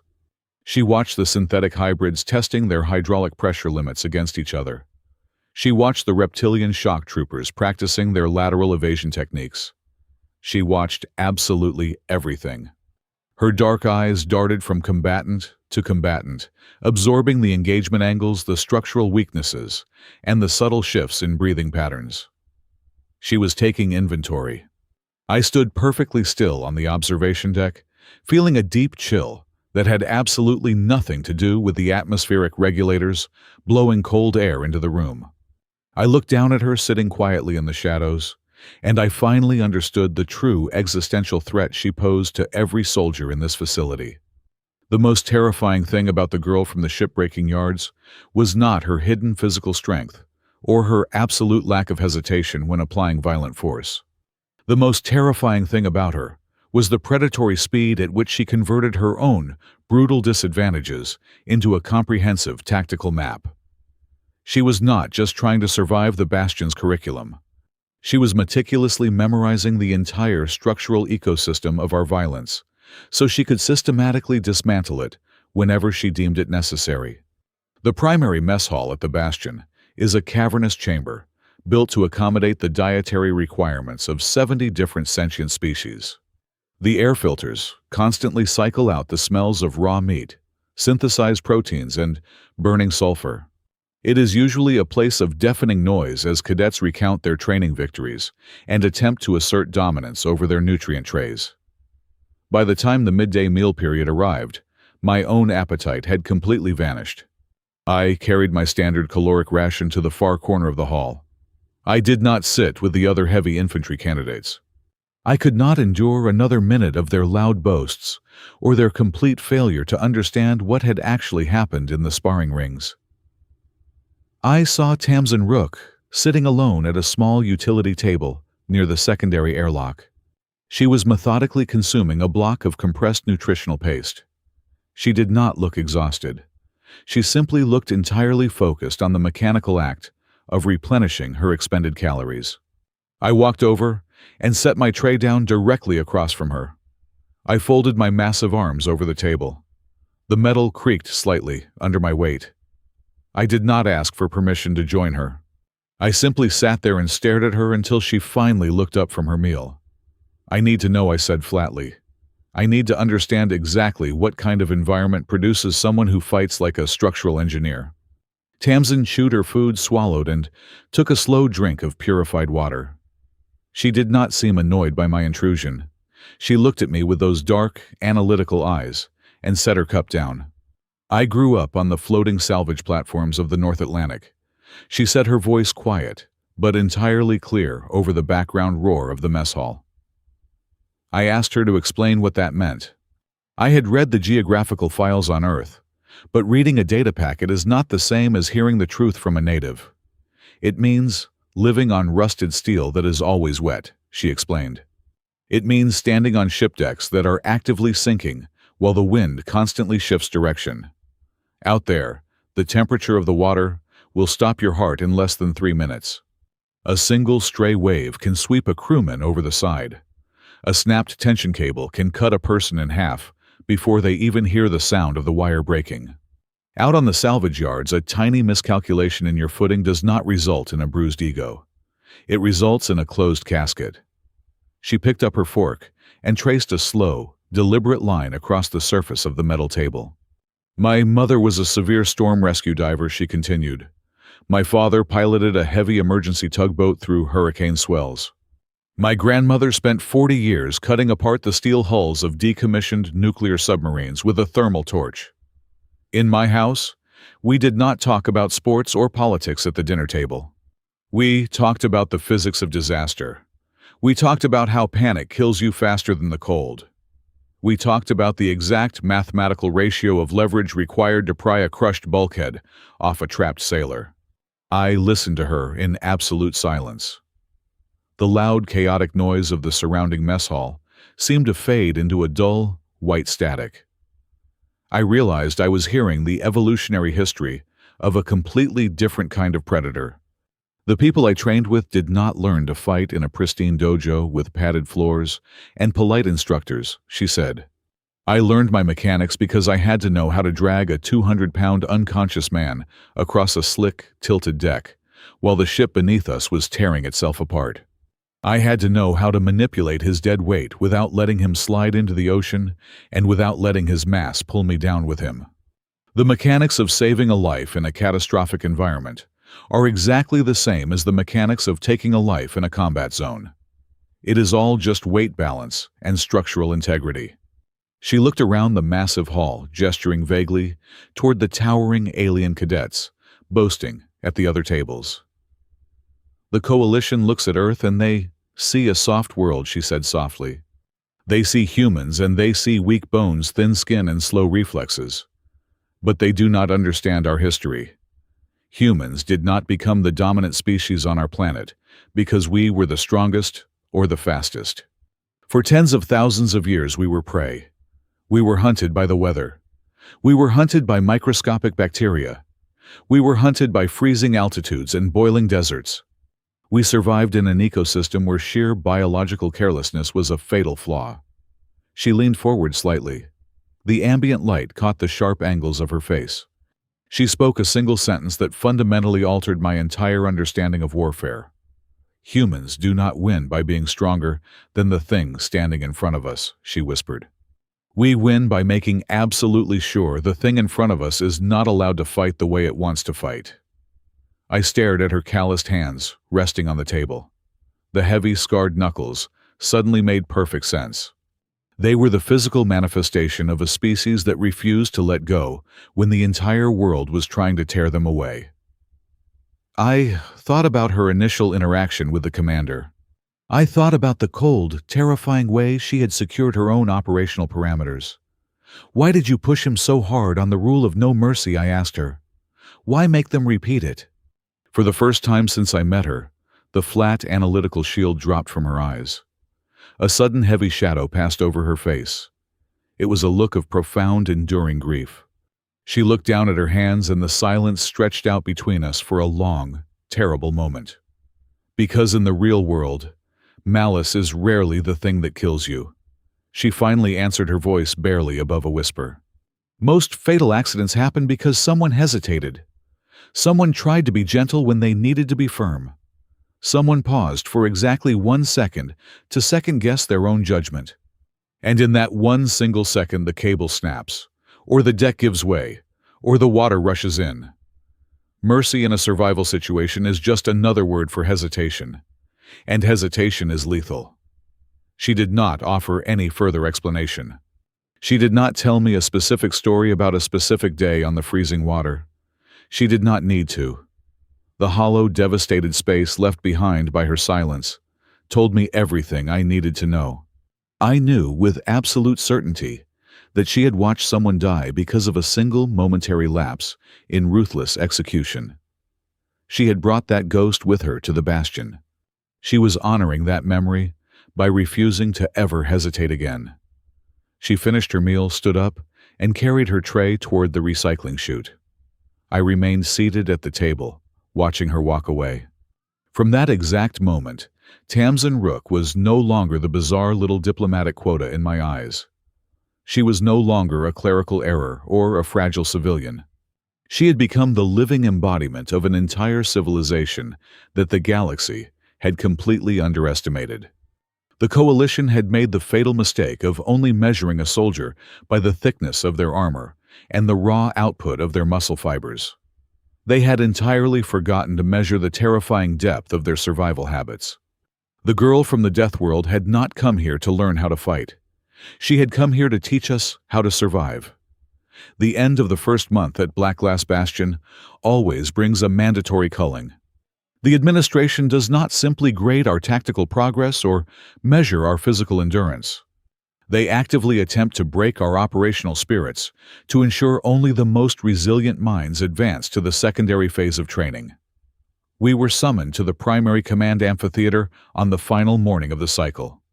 She watched the synthetic hybrids testing their hydraulic pressure limits against each other. She watched the reptilian shock troopers practicing their lateral evasion techniques. She watched absolutely everything. Her dark eyes darted from combatant to combatant, absorbing the engagement angles, the structural weaknesses, and the subtle shifts in breathing patterns. She was taking inventory. I stood perfectly still on the observation deck, feeling a deep chill that had absolutely nothing to do with the atmospheric regulators blowing cold air into the room. I looked down at her sitting quietly in the shadows, and I finally understood the true existential threat she posed to every soldier in this facility. The most terrifying thing about the girl from the shipbreaking yards was not her hidden physical strength or her absolute lack of hesitation when applying violent force. The most terrifying thing about her was the predatory speed at which she converted her own brutal disadvantages into a comprehensive tactical map. She was not just trying to survive the Bastion's curriculum. She was meticulously memorizing the entire structural ecosystem of our violence, so she could systematically dismantle it whenever she deemed it necessary. The primary mess hall at the Bastion is a cavernous chamber built to accommodate the dietary requirements of 70 different sentient species. The air filters constantly cycle out the smells of raw meat, synthesized proteins, and burning sulfur. It is usually a place of deafening noise as cadets recount their training victories and attempt to assert dominance over their nutrient trays. By the time the midday meal period arrived, my own appetite had completely vanished. I carried my standard caloric ration to the far corner of the hall. I did not sit with the other heavy infantry candidates. I could not endure another minute of their loud boasts or their complete failure to understand what had actually happened in the sparring rings. I saw Tamsin Rook sitting alone at a small utility table near the secondary airlock. She was methodically consuming a block of compressed nutritional paste. She did not look exhausted. She simply looked entirely focused on the mechanical act of replenishing her expended calories. I walked over and set my tray down directly across from her. I folded my massive arms over the table. The metal creaked slightly under my weight. I did not ask for permission to join her. I simply sat there and stared at her until she finally looked up from her meal. "I need to know," I said flatly. "I need to understand exactly what kind of environment produces someone who fights like a structural engineer." Tamsin chewed her food, swallowed, and took a slow drink of purified water. She did not seem annoyed by my intrusion. She looked at me with those dark, analytical eyes and set her cup down. "I grew up on the floating salvage platforms of the North Atlantic," she said, her voice quiet, but entirely clear over the background roar of the mess hall. I asked her to explain what that meant. I had read the geographical files on Earth, but reading a data packet is not the same as hearing the truth from a native. "It means living on rusted steel that is always wet," she explained. "It means standing on ship decks that are actively sinking while the wind constantly shifts direction. Out there, the temperature of the water will stop your heart in less than 3 minutes. A single stray wave can sweep a crewman over the side. A snapped tension cable can cut a person in half before they even hear the sound of the wire breaking. Out on the salvage yards, a tiny miscalculation in your footing does not result in a bruised ego. It results in a closed casket." She picked up her fork and traced a slow, deliberate line across the surface of the metal table. "My mother was a severe storm rescue diver," she continued. "My father piloted a heavy emergency tugboat through hurricane swells. My grandmother spent 40 years cutting apart the steel hulls of decommissioned nuclear submarines with a thermal torch. In my house, we did not talk about sports or politics at the dinner table. We talked about the physics of disaster. We talked about how panic kills you faster than the cold. We talked about the exact mathematical ratio of leverage required to pry a crushed bulkhead off a trapped sailor." I listened to her in absolute silence. The loud, chaotic noise of the surrounding mess hall seemed to fade into a dull, white static. I realized I was hearing the evolutionary history of a completely different kind of predator. The people I trained with did not learn to fight in a pristine dojo with padded floors and polite instructors, she said. "I learned my mechanics because I had to know how to drag a 200-pound unconscious man across a slick, tilted deck while the ship beneath us was tearing itself apart. I had to know how to manipulate his dead weight without letting him slide into the ocean and without letting his mass pull me down with him. The mechanics of saving a life in a catastrophic environment are exactly the same as the mechanics of taking a life in a combat zone. It is all just weight balance and structural integrity." She looked around the massive hall, gesturing vaguely toward the towering alien cadets, boasting at the other tables. "The Coalition looks at Earth and they see a soft world," she said softly. "They see humans and they see weak bones, thin skin, and slow reflexes. But they do not understand our history. Humans did not become the dominant species on our planet because we were the strongest or the fastest. For tens of thousands of years we were prey. We were hunted by the weather. We were hunted by microscopic bacteria. We were hunted by freezing altitudes and boiling deserts. We survived in an ecosystem where sheer biological carelessness was a fatal flaw." She leaned forward slightly. The ambient light caught the sharp angles of her face. She spoke a single sentence that fundamentally altered my entire understanding of warfare. Humans do not win by being stronger than the thing standing in front of us, she whispered. We win by making absolutely sure the thing in front of us is not allowed to fight the way it wants to fight. I stared at her calloused hands, resting on the table. The heavy, scarred knuckles suddenly made perfect sense. They were the physical manifestation of a species that refused to let go when the entire world was trying to tear them away. I thought about her initial interaction with the commander. I thought about the cold, terrifying way she had secured her own operational parameters. Why did you push him so hard on the rule of no mercy, I asked her. Why make them repeat it? For the first time since I met her, the flat, analytical shield dropped from her eyes. A sudden heavy shadow passed over her face. It was a look of profound, enduring grief. She looked down at her hands and the silence stretched out between us for a long, terrible moment. Because in the real world, malice is rarely the thing that kills you. She finally answered, her voice barely above a whisper. Most fatal accidents happen because someone hesitated. Someone tried to be gentle when they needed to be firm. Someone paused for exactly 1 second to second-guess their own judgment. And in that 1 single second, the cable snaps, or the deck gives way, or the water rushes in. Mercy in a survival situation is just another word for hesitation, and hesitation is lethal. She did not offer any further explanation. She did not tell me a specific story about a specific day on the freezing water. She did not need to. The hollow, devastated space left behind by her silence told me everything I needed to know. I knew with absolute certainty that she had watched someone die because of a single momentary lapse in ruthless execution. She had brought that ghost with her to the Bastion. She was honoring that memory by refusing to ever hesitate again. She finished her meal, stood up, and carried her tray toward the recycling chute. I remained seated at the table, watching her walk away. From that exact moment, Tamsin Rook was no longer the bizarre little diplomatic quota in my eyes. She was no longer a clerical error or a fragile civilian. She had become the living embodiment of an entire civilization that the galaxy had completely underestimated. The Coalition had made the fatal mistake of only measuring a soldier by the thickness of their armor and the raw output of their muscle fibers. They had entirely forgotten to measure the terrifying depth of their survival habits. The girl from the Deathworld had not come here to learn how to fight. She had come here to teach us how to survive. The end of the first month at Blackglass Bastion always brings a mandatory culling. The administration does not simply grade our tactical progress or measure our physical endurance. They actively attempt to break our operational spirits to ensure only the most resilient minds advance to the secondary phase of training. We were summoned to the primary command amphitheater on the final morning of the cycle.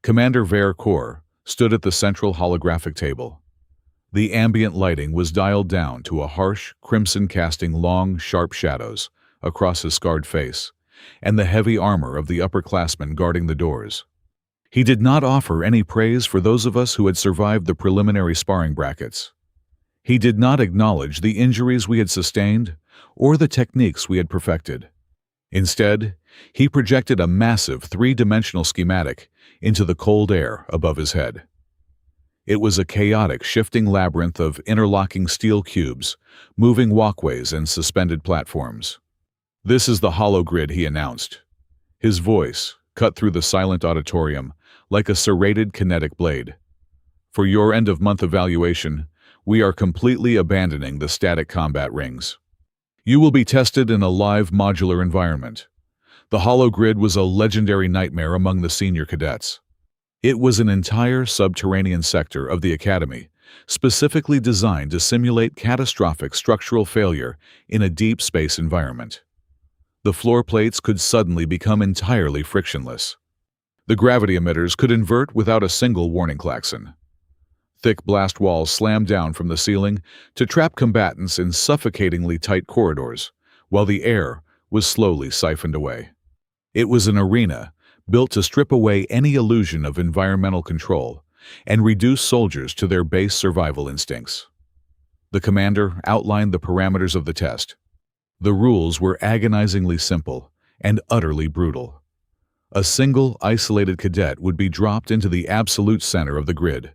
Commander Vaelor stood at the central holographic table. The ambient lighting was dialed down to a harsh, crimson casting long, sharp shadows across his scarred face, and the heavy armor of the upperclassmen guarding the doors. He did not offer any praise for those of us who had survived the preliminary sparring brackets. He did not acknowledge the injuries we had sustained or the techniques we had perfected. Instead, he projected a massive three-dimensional schematic into the cold air above his head. It was a chaotic, shifting labyrinth of interlocking steel cubes, moving walkways, and suspended platforms. "This is the hologrid," he announced. His voice cut through the silent auditorium like a serrated kinetic blade. "For your end-of-month evaluation, we are completely abandoning the static combat rings. You will be tested in a live modular environment." The hologrid was a legendary nightmare among the senior cadets. It was an entire subterranean sector of the Academy, specifically designed to simulate catastrophic structural failure in a deep space environment. The floor plates could suddenly become entirely frictionless. The gravity emitters could invert without a single warning klaxon. Thick blast walls slammed down from the ceiling to trap combatants in suffocatingly tight corridors, while the air was slowly siphoned away. It was an arena built to strip away any illusion of environmental control and reduce soldiers to their base survival instincts. The commander outlined the parameters of the test. The rules were agonizingly simple and utterly brutal. A single, isolated cadet would be dropped into the absolute center of the grid.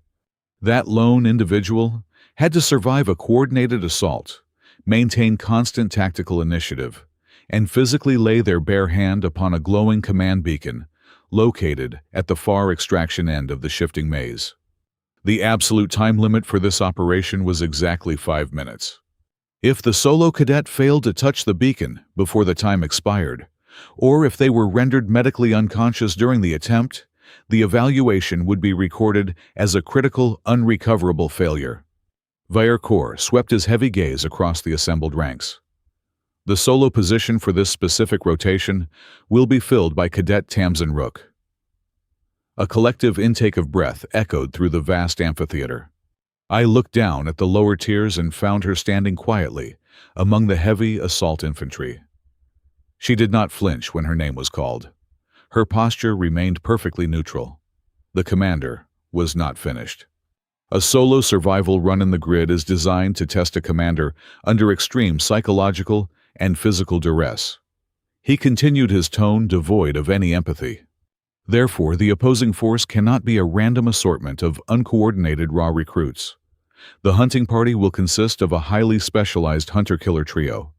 That lone individual had to survive a coordinated assault, maintain constant tactical initiative, and physically lay their bare hand upon a glowing command beacon located at the far extraction end of the shifting maze. The absolute time limit for this operation was exactly 5 minutes. If the solo cadet failed to touch the beacon before the time expired, or if they were rendered medically unconscious during the attempt, the evaluation would be recorded as a critical, unrecoverable failure. Vaelor swept his heavy gaze across the assembled ranks. The solo position for this specific rotation will be filled by Cadet Tamsin Rook. A collective intake of breath echoed through the vast amphitheater. I looked down at the lower tiers and found her standing quietly among the heavy assault infantry. She did not flinch when her name was called. Her posture remained perfectly neutral. The commander was not finished. A solo survival run in the grid is designed to test a commander under extreme psychological and physical duress. He continued his tone devoid of any empathy. Therefore, the opposing force cannot be a random assortment of uncoordinated raw recruits. The hunting party will consist of a highly specialized hunter-killer trio.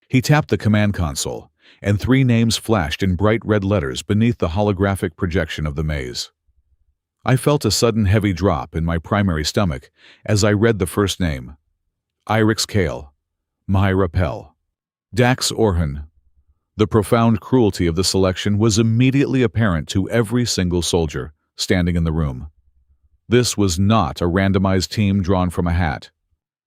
He tapped the command console, and 3 names flashed in bright red letters beneath the holographic projection of the maze. I felt a sudden heavy drop in my primary stomach as I read the first name: Irix Kale, Myra Pell, Dax Orhan. The profound cruelty of the selection was immediately apparent to every single soldier standing in the room. This was not a randomized team drawn from a hat.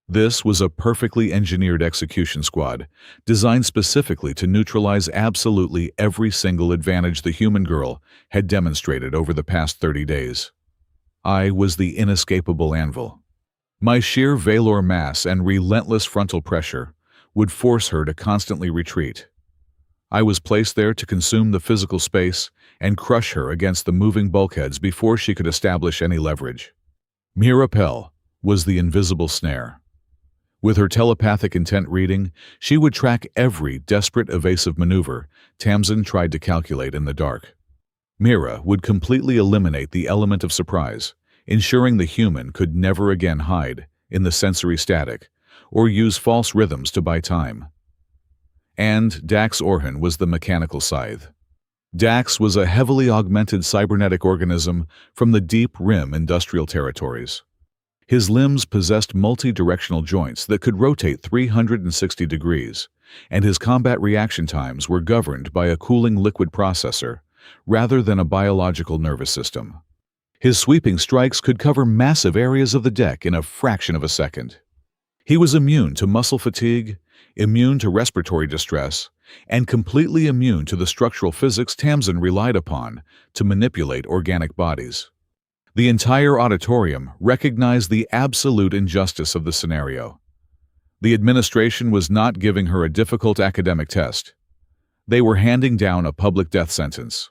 This was a perfectly engineered execution squad, designed specifically to neutralize absolutely every single advantage the human girl had demonstrated over the past 30 days. I was the inescapable anvil. My sheer Vaelor mass and relentless frontal pressure would force her to constantly retreat. I was placed there to consume the physical space and crush her against the moving bulkheads before she could establish any leverage. Myra Pell was the invisible snare. With her telepathic intent reading, she would track every desperate evasive maneuver Tamsin tried to calculate in the dark. Myra would completely eliminate the element of surprise, ensuring the human could never again hide in the sensory static or use false rhythms to buy time. And Dax Orhan was the mechanical scythe. Dax was a heavily augmented cybernetic organism from the Deep Rim industrial territories. His limbs possessed multi-directional joints that could rotate 360 degrees, and his combat reaction times were governed by a cooling liquid processor rather than a biological nervous system. His sweeping strikes could cover massive areas of the deck in a fraction of a second. He was immune to muscle fatigue, immune to respiratory distress, and completely immune to the structural physics Tamsin relied upon to manipulate organic bodies. The entire auditorium recognized the absolute injustice of the scenario. The administration was not giving her a difficult academic test. They were handing down a public death sentence.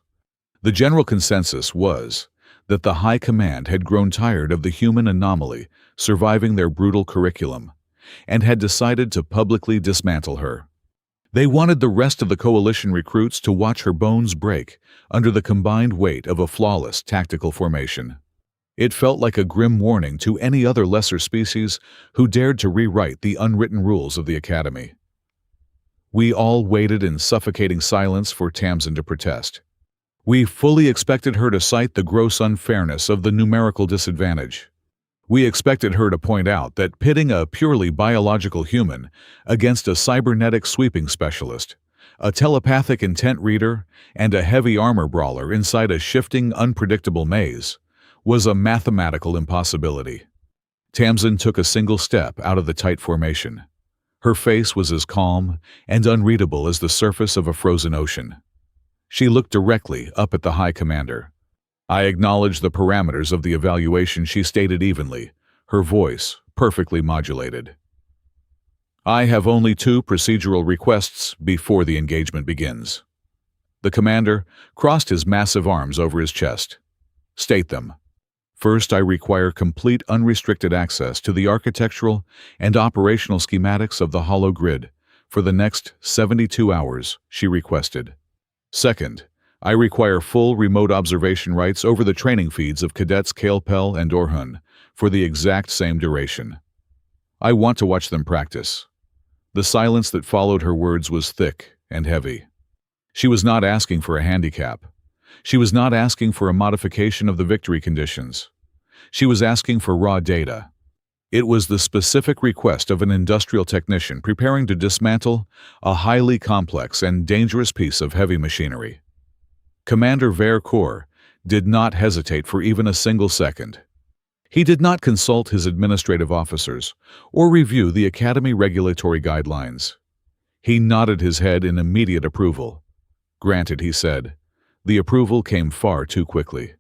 The general consensus was that the High Command had grown tired of the human anomaly surviving their brutal curriculum and had decided to publicly dismantle her. They wanted the rest of the coalition recruits to watch her bones break under the combined weight of a flawless tactical formation. It felt like a grim warning to any other lesser species who dared to rewrite the unwritten rules of the Academy. We all waited in suffocating silence for Tamsin to protest. We fully expected her to cite the gross unfairness of the numerical disadvantage. We expected her to point out that pitting a purely biological human against a cybernetic sweeping specialist, a telepathic intent reader, and a heavy armor brawler inside a shifting, unpredictable maze was a mathematical impossibility. Tamsin took a single step out of the tight formation. Her face was as calm and unreadable as the surface of a frozen ocean. She looked directly up at the High Commander. I acknowledged the parameters of the evaluation, she stated evenly, her voice perfectly modulated. I have only 2 procedural requests before the engagement begins. The commander crossed his massive arms over his chest. State them. First, I require complete unrestricted access to the architectural and operational schematics of the hollow grid for the next 72 hours, she requested. Second, I require full remote observation rights over the training feeds of Cadets Kalepel and Orhun for the exact same duration. I want to watch them practice. The silence that followed her words was thick and heavy. She was not asking for a handicap. She was not asking for a modification of the victory conditions. She was asking for raw data. It was the specific request of an industrial technician preparing to dismantle a highly complex and dangerous piece of heavy machinery. Commander Vaelor did not hesitate for even a single second. He did not consult his administrative officers or review the Academy regulatory guidelines. He nodded his head in immediate approval. Granted, he said. The approval came far too quickly.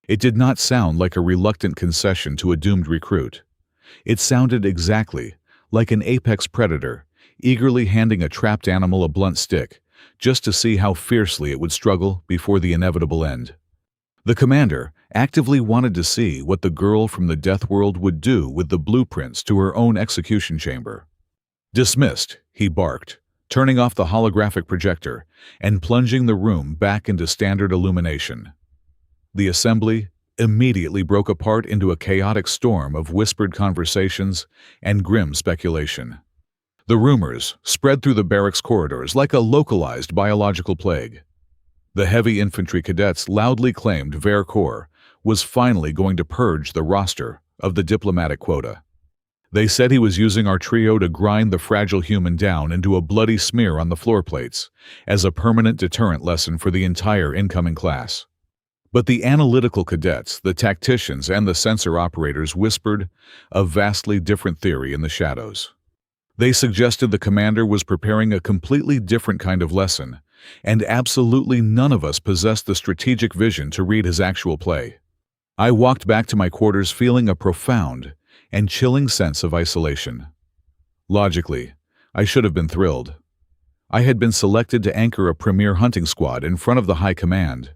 It did not sound like a reluctant concession to a doomed recruit. It sounded exactly like an apex predator eagerly handing a trapped animal a blunt stick just to see how fiercely it would struggle before the inevitable end. The commander actively wanted to see what the girl from the Deathworld would do with the blueprints to her own execution chamber. Dismissed, he barked, turning off the holographic projector and plunging the room back into standard illumination. The assembly immediately broke apart into a chaotic storm of whispered conversations and grim speculation. The rumors spread through the barracks corridors like a localized biological plague. The heavy infantry cadets loudly claimed Vaelor was finally going to purge the roster of the diplomatic quota. They said he was using our trio to grind the fragile human down into a bloody smear on the floor plates as a permanent deterrent lesson for the entire incoming class. But the analytical cadets, the tacticians, and the sensor operators whispered a vastly different theory in the shadows. They suggested the commander was preparing a completely different kind of lesson, and absolutely none of us possessed the strategic vision to read his actual play. I walked back to my quarters feeling a profound and chilling sense of isolation. Logically, I should have been thrilled. I had been selected to anchor a premier hunting squad in front of the High Command.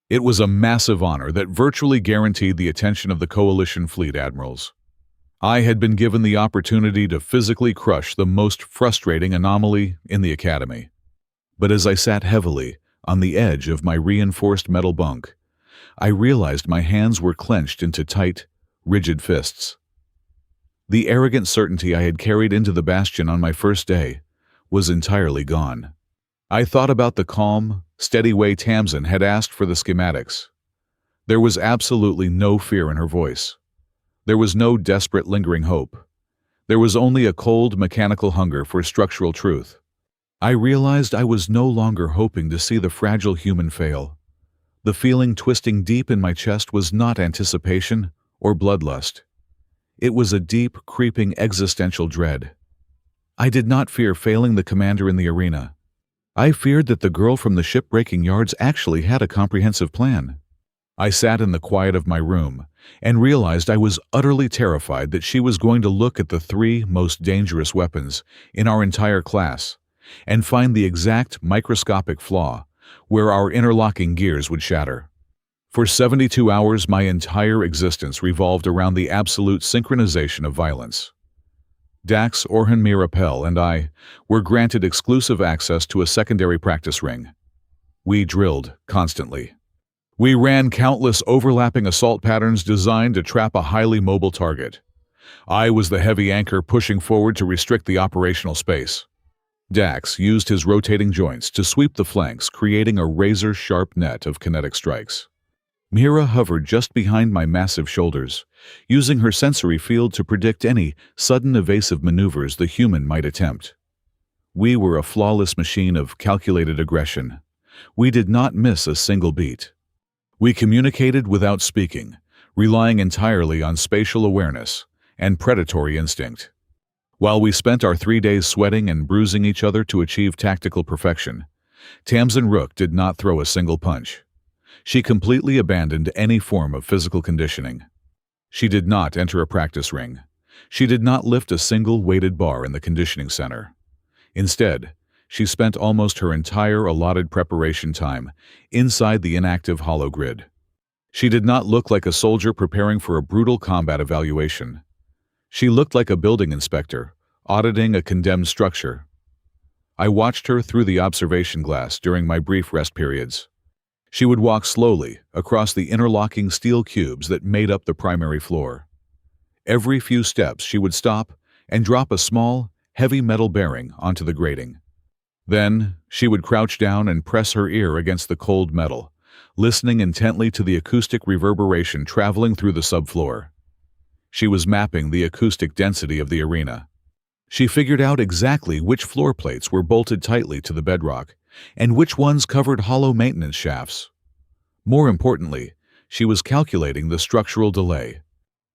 It was a massive honor that virtually guaranteed the attention of the Coalition fleet admirals. I had been given the opportunity to physically crush the most frustrating anomaly in the Academy. But as I sat heavily on the edge of my reinforced metal bunk, I realized my hands were clenched into tight, rigid fists. The arrogant certainty I had carried into the Bastion on my first day was entirely gone. I thought about the calm, steady way Tamsin had asked for the schematics. There was absolutely no fear in her voice. There was no desperate lingering hope. There was only a cold, mechanical hunger for structural truth. I realized I was no longer hoping to see the fragile human fail. The feeling twisting deep in my chest was not anticipation or bloodlust. It was a deep, creeping existential dread. I did not fear failing the commander in the arena. I feared that the girl from the shipbreaking yards actually had a comprehensive plan. I sat in the quiet of my room and realized I was utterly terrified that she was going to look at the 3 most dangerous weapons in our entire class and find the exact microscopic flaw where our interlocking gears would shatter. For 72 hours, my entire existence revolved around the absolute synchronization of violence. Dax, Orhun, Mirapel, and I were granted exclusive access to a secondary practice ring. We drilled constantly. We ran countless overlapping assault patterns designed to trap a highly mobile target. I was the heavy anchor pushing forward to restrict the operational space. Dax used his rotating joints to sweep the flanks, creating a razor-sharp net of kinetic strikes. Mira hovered just behind my massive shoulders, using her sensory field to predict any sudden evasive maneuvers the human might attempt. We were a flawless machine of calculated aggression. We did not miss a single beat. We communicated without speaking, relying entirely on spatial awareness and predatory instinct. While we spent our 3 days sweating and bruising each other to achieve tactical perfection, Tamsin Rook did not throw a single punch. She completely abandoned any form of physical conditioning. She did not enter a practice ring. She did not lift a single weighted bar in the conditioning center. Instead, she spent almost her entire allotted preparation time inside the inactive hollow grid. She did not look like a soldier preparing for a brutal combat evaluation. She looked like a building inspector, auditing a condemned structure. I watched her through the observation glass during my brief rest periods. She would walk slowly across the interlocking steel cubes that made up the primary floor. Every few steps she would stop and drop a small, heavy metal bearing onto the grating. Then, she would crouch down and press her ear against the cold metal, listening intently to the acoustic reverberation traveling through the subfloor. She was mapping the acoustic density of the arena. She figured out exactly which floor plates were bolted tightly to the bedrock and which ones covered hollow maintenance shafts. More importantly, she was calculating the structural delay.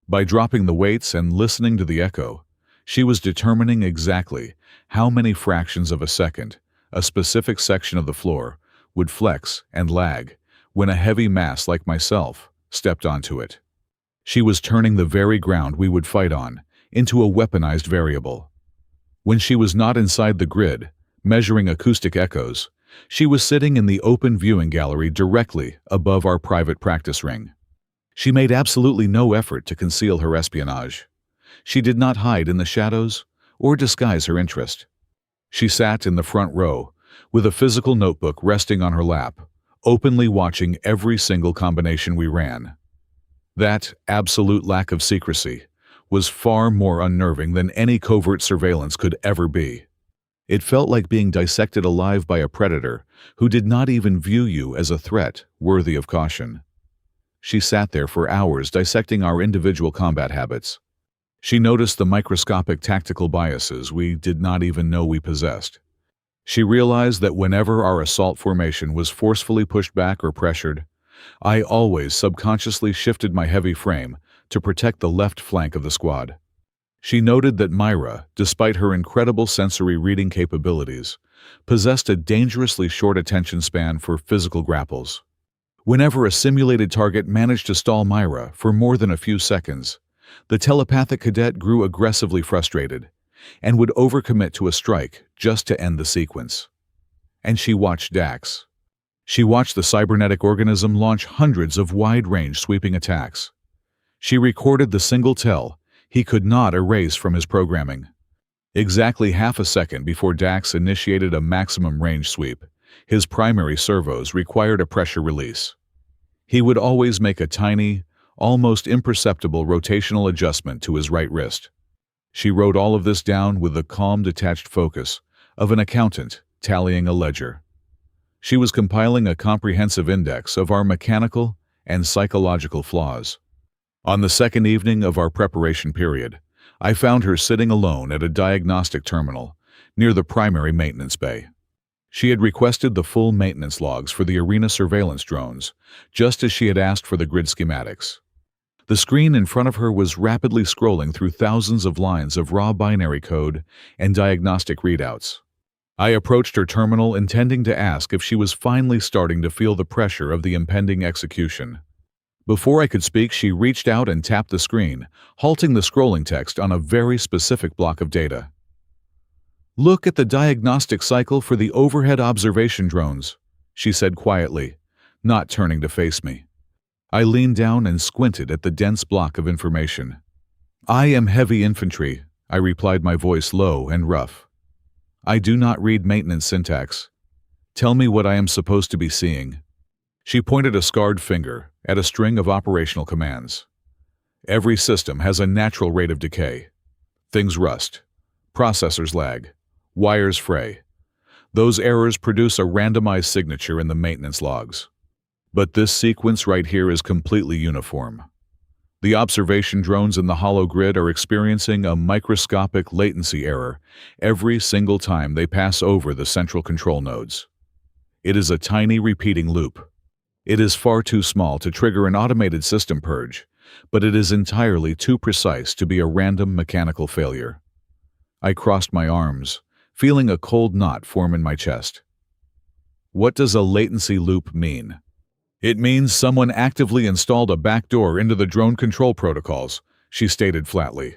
By dropping the weights and listening to the echo, she was determining exactly how many fractions of a second a specific section of the floor would flex and lag when a heavy mass like myself stepped onto it. She was turning the very ground we would fight on into a weaponized variable. When she was not inside the grid, measuring acoustic echoes, she was sitting in the open viewing gallery directly above our private practice ring. She made absolutely no effort to conceal her espionage. She did not hide in the shadows or disguise her interest. She sat in the front row, with a physical notebook resting on her lap, openly watching every single combination we ran. That absolute lack of secrecy was far more unnerving than any covert surveillance could ever be. It felt like being dissected alive by a predator who did not even view you as a threat worthy of caution. She sat there for hours dissecting our individual combat habits. She noticed the microscopic tactical biases we did not even know we possessed. She realized that whenever our assault formation was forcefully pushed back or pressured, I always subconsciously shifted my heavy frame to protect the left flank of the squad. She noted that Myra, despite her incredible sensory reading capabilities, possessed a dangerously short attention span for physical grapples. Whenever a simulated target managed to stall Myra for more than a few seconds, the telepathic cadet grew aggressively frustrated and would overcommit to a strike just to end the sequence. And she watched Dax. She watched the cybernetic organism launch hundreds of wide-range sweeping attacks. She recorded the single tell he could not erase from his programming. Exactly half a second before Dax initiated a maximum range sweep, his primary servos required a pressure release. He would always make a tiny, almost imperceptible rotational adjustment to his right wrist. She wrote all of this down with the calm, detached focus of an accountant tallying a ledger. She was compiling a comprehensive index of our mechanical and psychological flaws. On the second evening of our preparation period, I found her sitting alone at a diagnostic terminal near the primary maintenance bay. She had requested the full maintenance logs for the arena surveillance drones, just as she had asked for the grid schematics. The screen in front of her was rapidly scrolling through thousands of lines of raw binary code and diagnostic readouts. I approached her terminal intending to ask if she was finally starting to feel the pressure of the impending execution. Before I could speak, she reached out and tapped the screen, halting the scrolling text on a very specific block of data. "Look at the diagnostic cycle for the overhead observation drones," she said quietly, not turning to face me. I leaned down and squinted at the dense block of information. "I am heavy infantry," I replied, my voice low and rough. "I do not read maintenance syntax. Tell me what I am supposed to be seeing." She pointed a scarred finger at a string of operational commands. "Every system has a natural rate of decay. Things rust. Processors lag. Wires fray. Those errors produce a randomized signature in the maintenance logs. But this sequence right here is completely uniform. The observation drones in the hollow grid are experiencing a microscopic latency error every single time they pass over the central control nodes. It is a tiny repeating loop. It is far too small to trigger an automated system purge, but it is entirely too precise to be a random mechanical failure." I crossed my arms, feeling a cold knot form in my chest. "What does a latency loop mean?" "It means someone actively installed a backdoor into the drone control protocols," she stated flatly.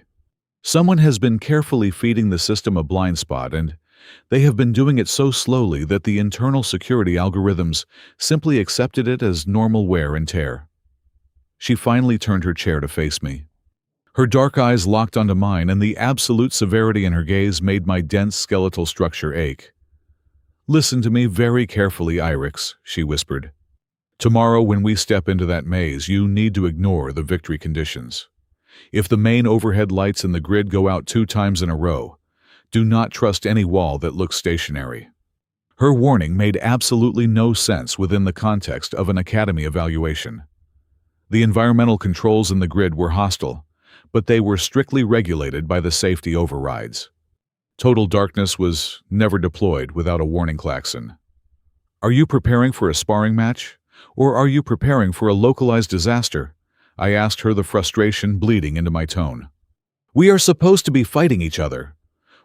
"Someone has been carefully feeding the system a blind spot, and they have been doing it so slowly that the internal security algorithms simply accepted it as normal wear and tear. She finally turned her chair to face me. Her dark eyes locked onto mine, and the absolute severity in her gaze made my dense skeletal structure ache. "Listen to me very carefully, Irix," she whispered. "Tomorrow when we step into that maze, you need to ignore the victory conditions. If the main overhead lights in the grid go out 2 times in a row, do not trust any wall that looks stationary." Her warning made absolutely no sense within the context of an academy evaluation. The environmental controls in the grid were hostile, but they were strictly regulated by the safety overrides. Total darkness was never deployed without a warning klaxon. "Are you preparing for a sparring match? Or are you preparing for a localized disaster?" I asked her, the frustration bleeding into my tone. "We are supposed to be fighting each other.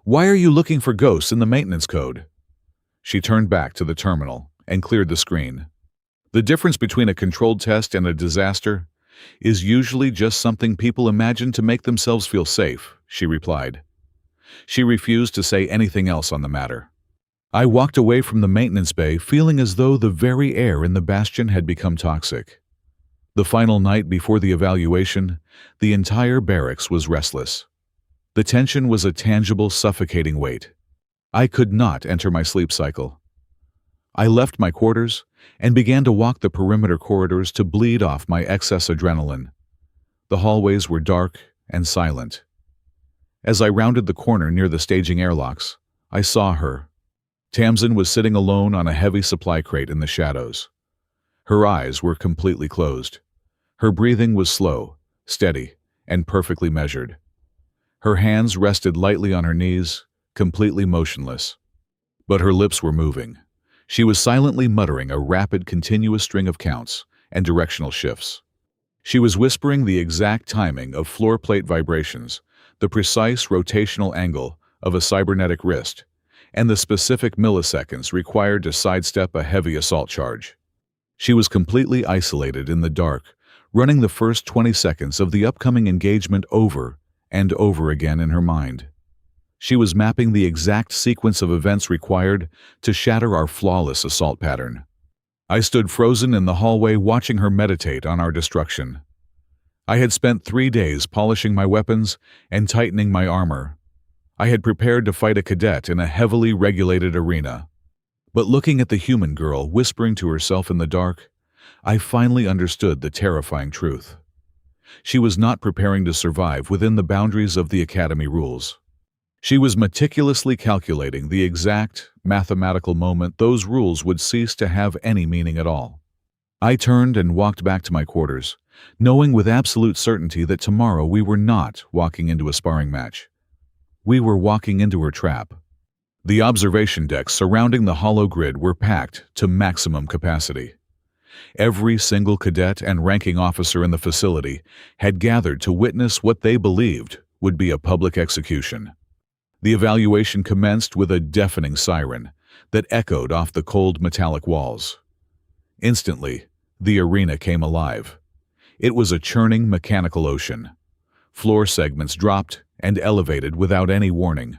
Why are you looking for ghosts in the maintenance code?" She turned back to the terminal and cleared the screen. "The difference between a controlled test and a disaster is usually just something people imagine to make themselves feel safe," she replied. She refused to say anything else on the matter. I walked away from the maintenance bay feeling as though the very air in the bastion had become toxic. The final night before the evaluation, the entire barracks was restless. The tension was a tangible, suffocating weight. I could not enter my sleep cycle. I left my quarters and began to walk the perimeter corridors to bleed off my excess adrenaline. The hallways were dark and silent. As I rounded the corner near the staging airlocks, I saw her. Tamsin was sitting alone on a heavy supply crate in the shadows. Her eyes were completely closed. Her breathing was slow, steady, and perfectly measured. Her hands rested lightly on her knees, completely motionless. But her lips were moving. She was silently muttering a rapid, continuous string of counts and directional shifts. She was whispering the exact timing of floor plate vibrations, the precise rotational angle of a cybernetic wrist, and the specific milliseconds required to sidestep a heavy assault charge. She was completely isolated in the dark, running the first 20 seconds of the upcoming engagement over and over again in her mind. She was mapping the exact sequence of events required to shatter our flawless assault pattern. I stood frozen in the hallway watching her meditate on our destruction. I had spent 3 days polishing my weapons and tightening my armor. I had prepared to fight a cadet in a heavily regulated arena. But looking at the human girl whispering to herself in the dark, I finally understood the terrifying truth. She was not preparing to survive within the boundaries of the Academy rules. She was meticulously calculating the exact, mathematical moment those rules would cease to have any meaning at all. I turned and walked back to my quarters, knowing with absolute certainty that tomorrow we were not walking into a sparring match. We were walking into her trap. The observation decks surrounding the hollow grid were packed to maximum capacity. Every single cadet and ranking officer in the facility had gathered to witness what they believed would be a public execution. The evaluation commenced with a deafening siren that echoed off the cold metallic walls. Instantly, the arena came alive. It was a churning mechanical ocean. Floor segments dropped and elevated without any warning.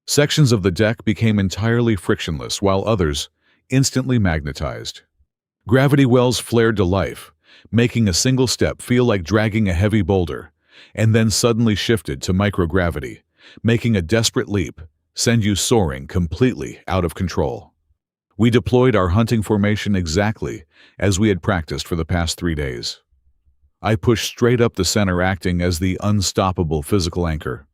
Sections of the deck became entirely frictionless while others instantly magnetized. Gravity wells flared to life, making a single step feel like dragging a heavy boulder, and then suddenly shifted to microgravity, making a desperate leap send you soaring completely out of control. We deployed our hunting formation exactly as we had practiced for the past 3 days. I pushed straight up the center, acting as the unstoppable physical anchor.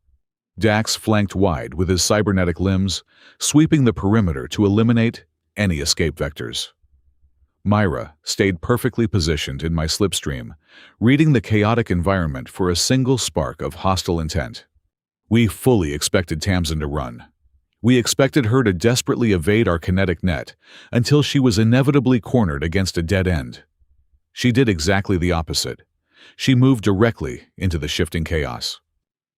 Dax flanked wide with his cybernetic limbs, sweeping the perimeter to eliminate any escape vectors. Myra stayed perfectly positioned in my slipstream, reading the chaotic environment for a single spark of hostile intent. We fully expected Tamsin to run. We expected her to desperately evade our kinetic net until she was inevitably cornered against a dead end. She did exactly the opposite. She moved directly into the shifting chaos.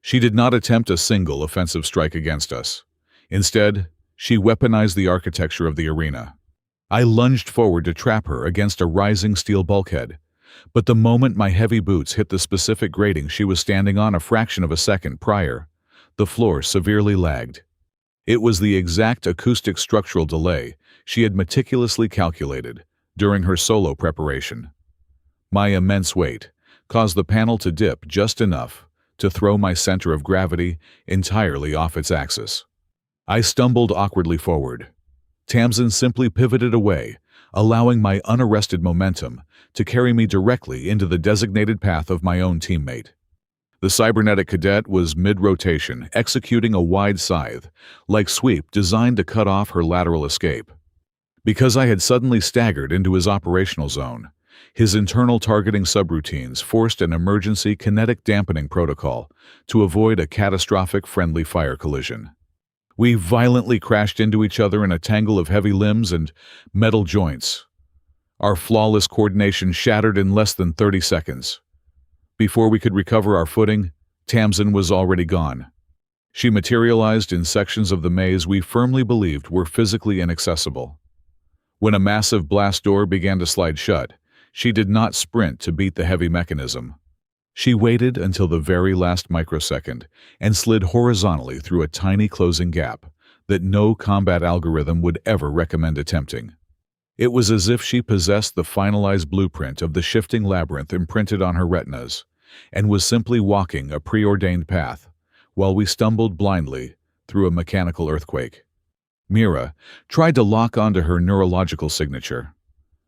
She did not attempt a single offensive strike against us. Instead, she weaponized the architecture of the arena. I lunged forward to trap her against a rising steel bulkhead, but the moment my heavy boots hit the specific grating she was standing on a fraction of a second prior, the floor severely lagged. It was the exact acoustic structural delay she had meticulously calculated during her solo preparation. My immense weight, caused the panel to dip just enough to throw my center of gravity entirely off its axis. I stumbled awkwardly forward. Tamsin simply pivoted away, allowing my unarrested momentum to carry me directly into the designated path of my own teammate. The cybernetic cadet was mid-rotation, executing a wide scythe-like sweep designed to cut off her lateral escape. Because I had suddenly staggered into his operational zone, his internal targeting subroutines forced an emergency kinetic dampening protocol to avoid a catastrophic friendly fire collision. We violently crashed into each other in a tangle of heavy limbs and metal joints. Our flawless coordination shattered in less than 30 seconds. Before we could recover our footing, Tamsin was already gone. She materialized in sections of the maze we firmly believed were physically inaccessible. When a massive blast door began to slide shut, she did not sprint to beat the heavy mechanism. She waited until the very last microsecond and slid horizontally through a tiny closing gap that no combat algorithm would ever recommend attempting. It was as if she possessed the finalized blueprint of the shifting labyrinth imprinted on her retinas, and was simply walking a preordained path, while we stumbled blindly through a mechanical earthquake. Mira tried to lock onto her neurological signature.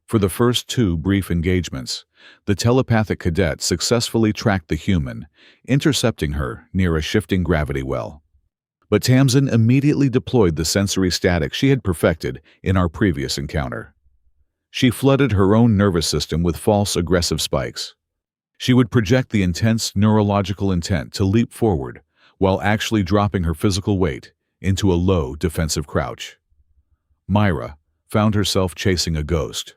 For the first 2 brief engagements, the telepathic cadet successfully tracked the human, intercepting her near a shifting gravity well. But Tamsin immediately deployed the sensory static she had perfected in our previous encounter. She flooded her own nervous system with false aggressive spikes. She would project the intense neurological intent to leap forward while actually dropping her physical weight into a low defensive crouch. Myra found herself chasing a ghost.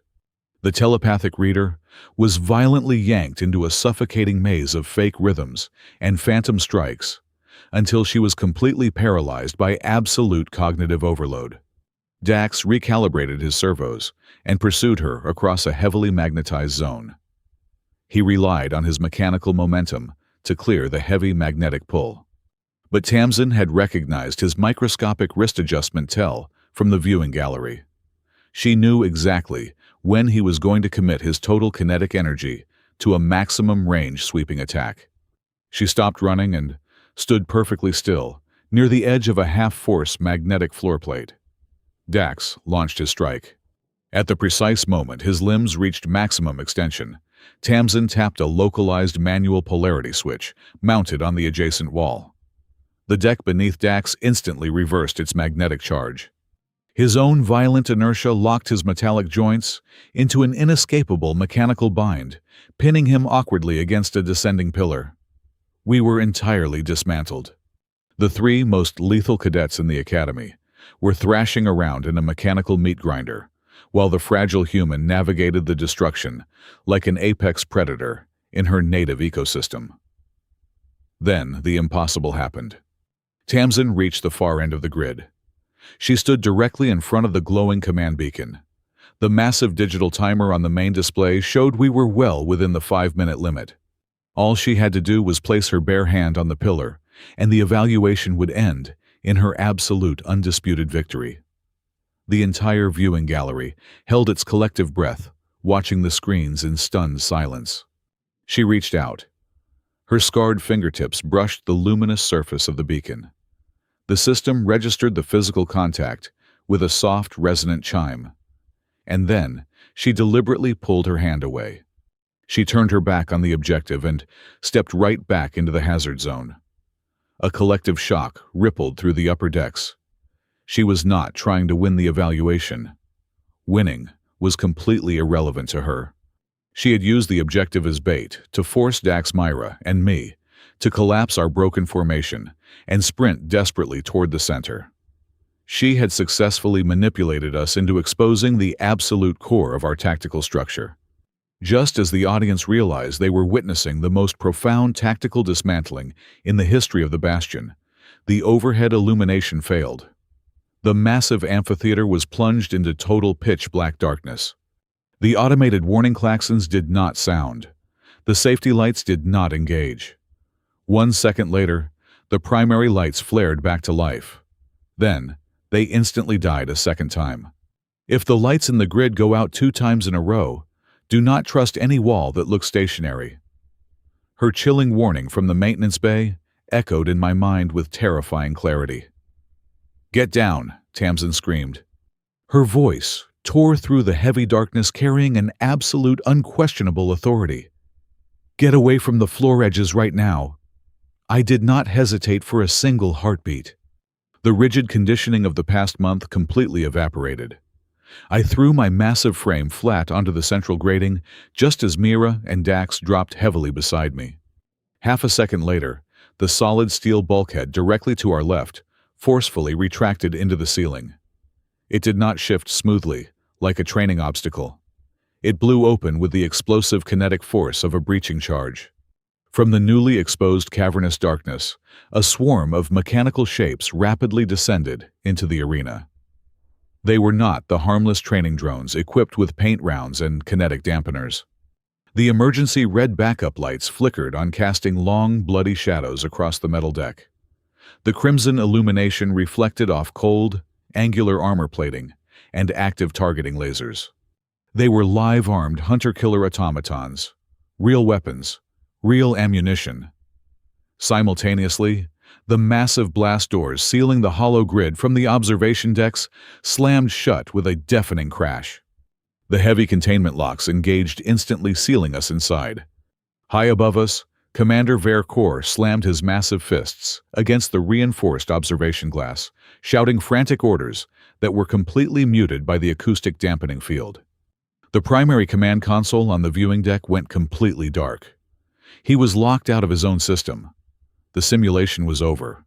The telepathic reader was violently yanked into a suffocating maze of fake rhythms and phantom strikes until she was completely paralyzed by absolute cognitive overload. Dax recalibrated his servos and pursued her across a heavily magnetized zone. He relied on his mechanical momentum to clear the heavy magnetic pull. But Tamsin had recognized his microscopic wrist adjustment tell from the viewing gallery. She knew exactly when he was going to commit his total kinetic energy to a maximum range sweeping attack. She stopped running and stood perfectly still, near the edge of a half-force magnetic floor plate. Dax launched his strike. At the precise moment his limbs reached maximum extension, Tamsin tapped a localized manual polarity switch mounted on the adjacent wall. The deck beneath Dax instantly reversed its magnetic charge. His own violent inertia locked his metallic joints into an inescapable mechanical bind, pinning him awkwardly against a descending pillar. We were entirely dismantled. The 3 most lethal cadets in the academy were thrashing around in a mechanical meat grinder, while the fragile human navigated the destruction like an apex predator in her native ecosystem. Then the impossible happened. Tamsin reached the far end of the grid. She stood directly in front of the glowing command beacon. The massive digital timer on the main display showed we were well within the 5-minute limit. All she had to do was place her bare hand on the pillar, and the evaluation would end in her absolute undisputed victory. The entire viewing gallery held its collective breath, watching the screens in stunned silence. She reached out. Her scarred fingertips brushed the luminous surface of the beacon. The system registered the physical contact with a soft, resonant chime. And then she deliberately pulled her hand away. She turned her back on the objective and stepped right back into the hazard zone. A collective shock rippled through the upper decks. She was not trying to win the evaluation. Winning was completely irrelevant to her. She had used the objective as bait to force Dax, Myra, and me to collapse our broken formation and sprint desperately toward the center. She had successfully manipulated us into exposing the absolute core of our tactical structure. Just as the audience realized they were witnessing the most profound tactical dismantling in the history of the Bastion, the overhead illumination failed. The massive amphitheater was plunged into total pitch-black darkness. The automated warning klaxons did not sound. The safety lights did not engage. 1 second later, the primary lights flared back to life. Then, they instantly died a second time. If the lights in the grid go out 2 times in a row, do not trust any wall that looks stationary. Her chilling warning from the maintenance bay echoed in my mind with terrifying clarity. "Get down," Tamsin screamed. Her voice tore through the heavy darkness, carrying an absolute, unquestionable authority. "Get away from the floor edges right now." I did not hesitate for a single heartbeat. The rigid conditioning of the past month completely evaporated. I threw my massive frame flat onto the central grating just as Mira and Dax dropped heavily beside me. Half a second later, the solid steel bulkhead directly to our left forcefully retracted into the ceiling. It did not shift smoothly, like a training obstacle. It blew open with the explosive kinetic force of a breaching charge. From the newly exposed cavernous darkness, a swarm of mechanical shapes rapidly descended into the arena. They were not the harmless training drones equipped with paint rounds and kinetic dampeners. The emergency red backup lights flickered on, casting long, bloody shadows across the metal deck. The crimson illumination reflected off cold, angular armor plating and active targeting lasers. They were live-armed hunter-killer automatons, real weapons, real ammunition. Simultaneously, the massive blast doors sealing the hollow grid from the observation decks slammed shut with a deafening crash. The heavy containment locks engaged, instantly sealing us inside. High above us, Commander Vaelor slammed his massive fists against the reinforced observation glass, shouting frantic orders that were completely muted by the acoustic dampening field. The primary command console on the viewing deck went completely dark. He was locked out of his own system. The simulation was over.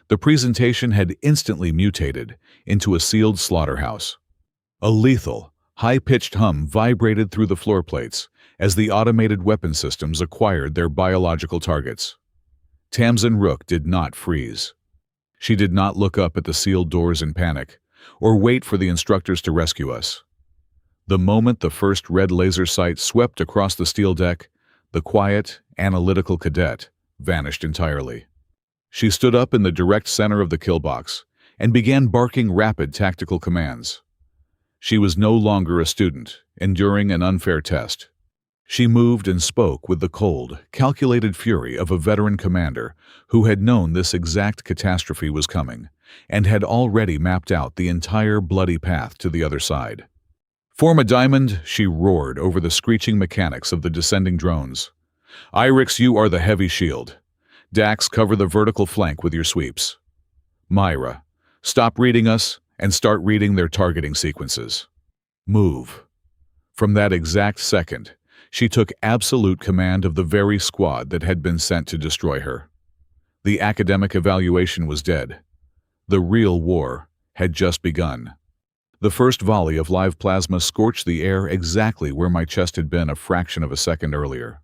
The presentation had instantly mutated into a sealed slaughterhouse. A lethal, high-pitched hum vibrated through the floor plates as the automated weapon systems acquired their biological targets. Tamsin Rook did not freeze. She did not look up at the sealed doors in panic, or wait for the instructors to rescue us. The moment the first red laser sight swept across the steel deck, the quiet, analytical cadet vanished entirely. She stood up in the direct center of the kill box and began barking rapid tactical commands. She was no longer a student, enduring an unfair test. She moved and spoke with the cold, calculated fury of a veteran commander who had known this exact catastrophe was coming and had already mapped out the entire bloody path to the other side. "Form a diamond," she roared over the screeching mechanics of the descending drones. "Irix, you are the heavy shield. Dax, cover the vertical flank with your sweeps. Myra, stop reading us and start reading their targeting sequences. Move." From that exact second, she took absolute command of the very squad that had been sent to destroy her. The academic evaluation was dead. The real war had just begun. The first volley of live plasma scorched the air exactly where my chest had been a fraction of a second earlier.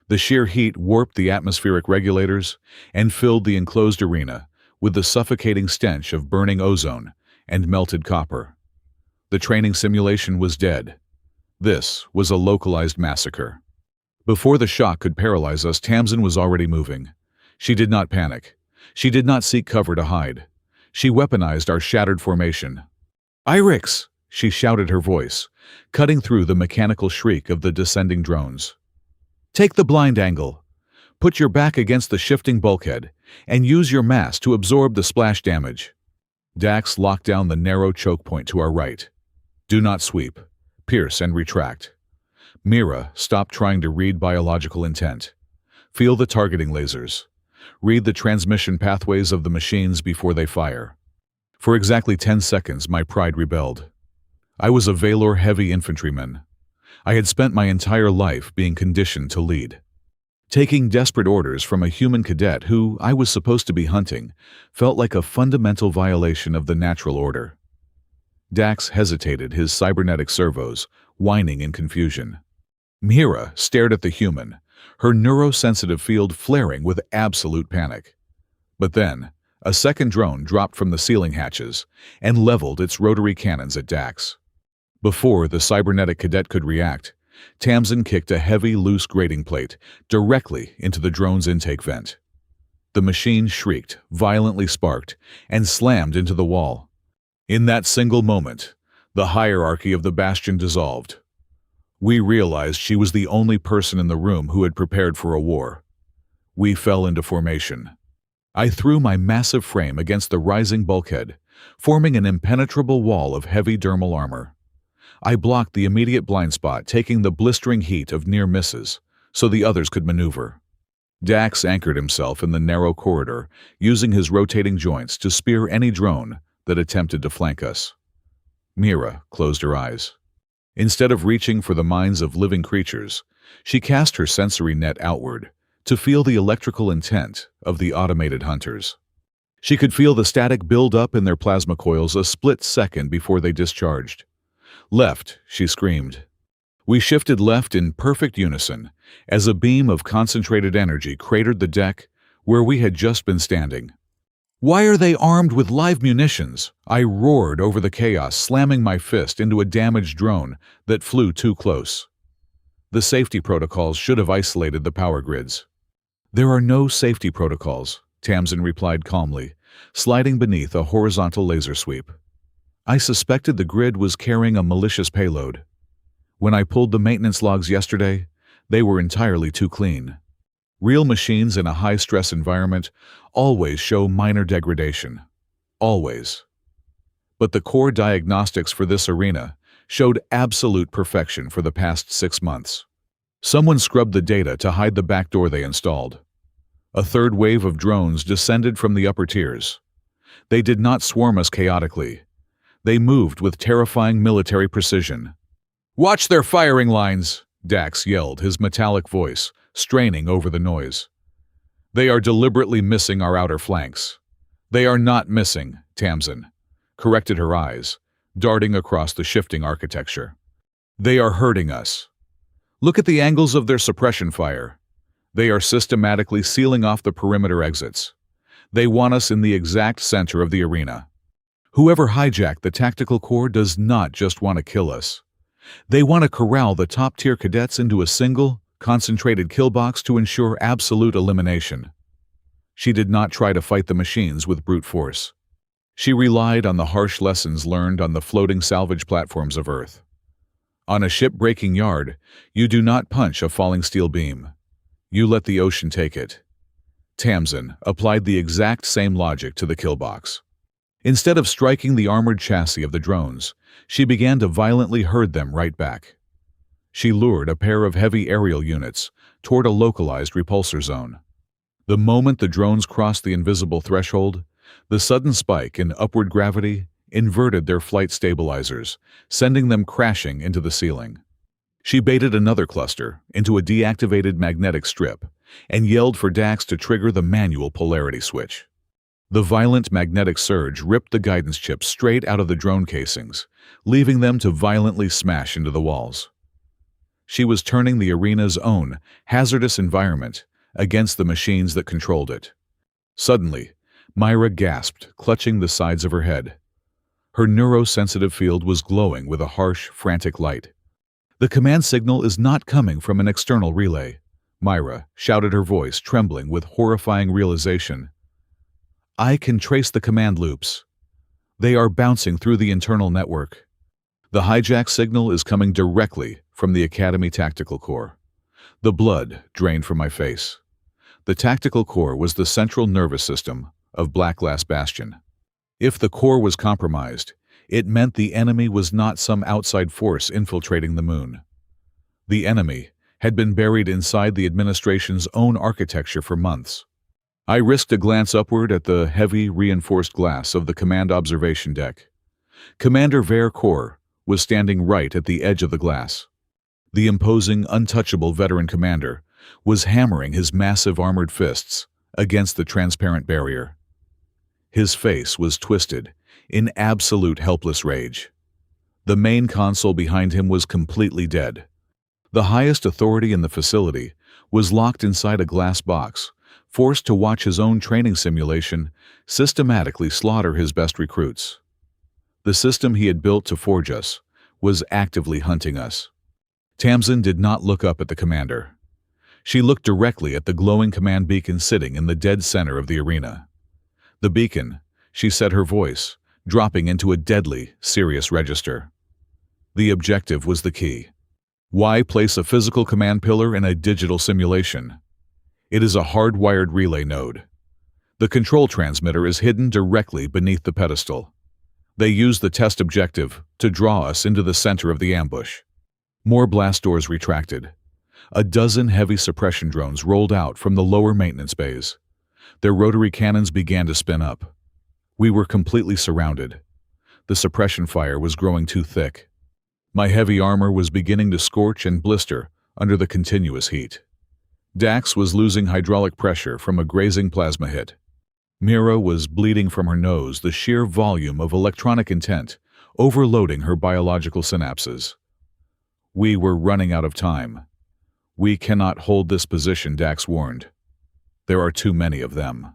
The sheer heat warped the atmospheric regulators and filled the enclosed arena with the suffocating stench of burning ozone and melted copper. The training simulation was dead. This was a localized massacre. Before the shock could paralyze us, Tamsin was already moving. She did not panic. She did not seek cover to hide. She weaponized our shattered formation. "Irix!" she shouted, her voice cutting through the mechanical shriek of the descending drones. "Take the blind angle. Put your back against the shifting bulkhead and use your mass to absorb the splash damage." Dax locked down the narrow choke point to our right. "Do not sweep. Pierce and retract." Mira, stop trying to read biological intent. Feel the targeting lasers. Read the transmission pathways of the machines before they fire. For exactly 10 seconds, my pride rebelled. I was a Vaelor heavy infantryman. I had spent my entire life being conditioned to lead. Taking desperate orders from a human cadet who I was supposed to be hunting felt like a fundamental violation of the natural order. Dax hesitated, his cybernetic servos whining in confusion. Mira stared at the human, her neurosensitive field flaring with absolute panic. But then, a second drone dropped from the ceiling hatches and leveled its rotary cannons at Dax. Before the cybernetic cadet could react, Tamsin kicked a heavy, loose grating plate directly into the drone's intake vent. The machine shrieked, violently sparked, and slammed into the wall. In that single moment, the hierarchy of the Bastion dissolved. We realized she was the only person in the room who had prepared for a war. We fell into formation. I threw my massive frame against the rising bulkhead, forming an impenetrable wall of heavy dermal armor. I blocked the immediate blind spot, taking the blistering heat of near misses, so the others could maneuver. Dax anchored himself in the narrow corridor, using his rotating joints to spear any drone that attempted to flank us. Mira closed her eyes. Instead of reaching for the minds of living creatures, she cast her sensory net outward to feel the electrical intent of the automated hunters. She could feel the static build up in their plasma coils a split second before they discharged. "Left," she screamed. We shifted left in perfect unison as a beam of concentrated energy cratered the deck where we had just been standing. "Why are they armed with live munitions?" I roared over the chaos, slamming my fist into a damaged drone that flew too close. The safety protocols should have isolated the power grids. "There are no safety protocols," Tamsin replied calmly, sliding beneath a horizontal laser sweep. I suspected the grid was carrying a malicious payload. When I pulled the maintenance logs yesterday, they were entirely too clean. Real machines in a high-stress environment always show minor degradation. Always. But the core diagnostics for this arena showed absolute perfection for the past 6 months. Someone scrubbed the data to hide the backdoor they installed. A third wave of drones descended from the upper tiers. They did not swarm us chaotically. They moved with terrifying military precision. "Watch their firing lines!" Dax yelled, his metallic voice straining over the noise. "They are deliberately missing our outer flanks." "They are not missing," Tamsin corrected her eyes, darting across the shifting architecture. "They are hurting us. Look at the angles of their suppression fire. They are systematically sealing off the perimeter exits. They want us in the exact center of the arena. Whoever hijacked the tactical core does not just want to kill us. They want to corral the top-tier cadets into a single, concentrated kill box to ensure absolute elimination." She did not try to fight the machines with brute force. She relied on the harsh lessons learned on the floating salvage platforms of Earth. On a ship-breaking yard, you do not punch a falling steel beam. You let the ocean take it. Tamsin applied the exact same logic to the kill box. Instead of striking the armored chassis of the drones, she began to violently herd them right back. She lured a pair of heavy aerial units toward a localized repulsor zone. The moment the drones crossed the invisible threshold, the sudden spike in upward gravity inverted their flight stabilizers, sending them crashing into the ceiling. She baited another cluster into a deactivated magnetic strip and yelled for Dax to trigger the manual polarity switch. The violent magnetic surge ripped the guidance chips straight out of the drone casings, leaving them to violently smash into the walls. She was turning the arena's own hazardous environment against the machines that controlled it. Suddenly, Myra gasped, clutching the sides of her head. Her neurosensitive field was glowing with a harsh, frantic light. "The command signal is not coming from an external relay," Myra shouted, her voice trembling with horrifying realization. "I can trace the command loops. They are bouncing through the internal network. The hijack signal is coming directly from the Academy Tactical Core." The blood drained from my face. The Tactical Core was the central nervous system of Blackglass Bastion. If the core was compromised, it meant the enemy was not some outside force infiltrating the moon. The enemy had been buried inside the administration's own architecture for months. I risked a glance upward at the heavy, reinforced glass of the command observation deck. Commander Vaelor was standing right at the edge of the glass. The imposing, untouchable veteran commander was hammering his massive armored fists against the transparent barrier. His face was twisted in absolute helpless rage. The main console behind him was completely dead. The highest authority in the facility was locked inside a glass box, forced to watch his own training simulation systematically slaughter his best recruits. The system he had built to forge us was actively hunting us. Tamsin did not look up at the commander. She looked directly at the glowing command beacon sitting in the dead center of the arena. "The beacon," she said, her voice dropping into a deadly, serious register. The objective was the key. Why place a physical command pillar in a digital simulation? It is a hardwired relay node. The control transmitter is hidden directly beneath the pedestal. They use the test objective to draw us into the center of the ambush. More blast doors retracted. A dozen heavy suppression drones rolled out from the lower maintenance bays. Their rotary cannons began to spin up. We were completely surrounded. The suppression fire was growing too thick. My heavy armor was beginning to scorch and blister under the continuous heat. Dax was losing hydraulic pressure from a grazing plasma hit. Mira was bleeding from her nose, the sheer volume of electronic intent overloading her biological synapses. We were running out of time. We cannot hold this position, Dax warned. There are too many of them.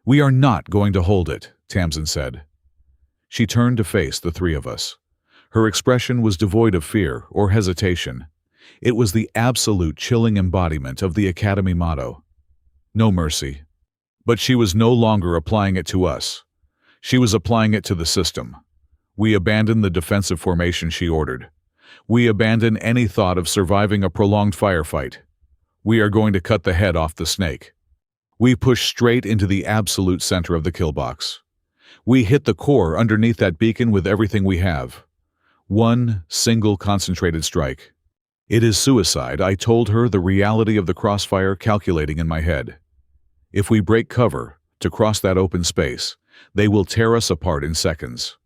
We are not going to hold it, Tamsin said. She turned to face the three of us. Her expression was devoid of fear or hesitation. It was the absolute chilling embodiment of the Academy motto. No mercy. But she was no longer applying it to us. She was applying it to the system. We abandoned the defensive formation she ordered. We abandoned any thought of surviving a prolonged firefight. We are going to cut the head off the snake. We pushed straight into the absolute center of the kill box. We hit the core underneath that beacon with everything we have. One single concentrated strike. It is suicide, I told her, the reality of the crossfire calculating in my head. If we break cover to cross that open space, they will tear us apart in seconds.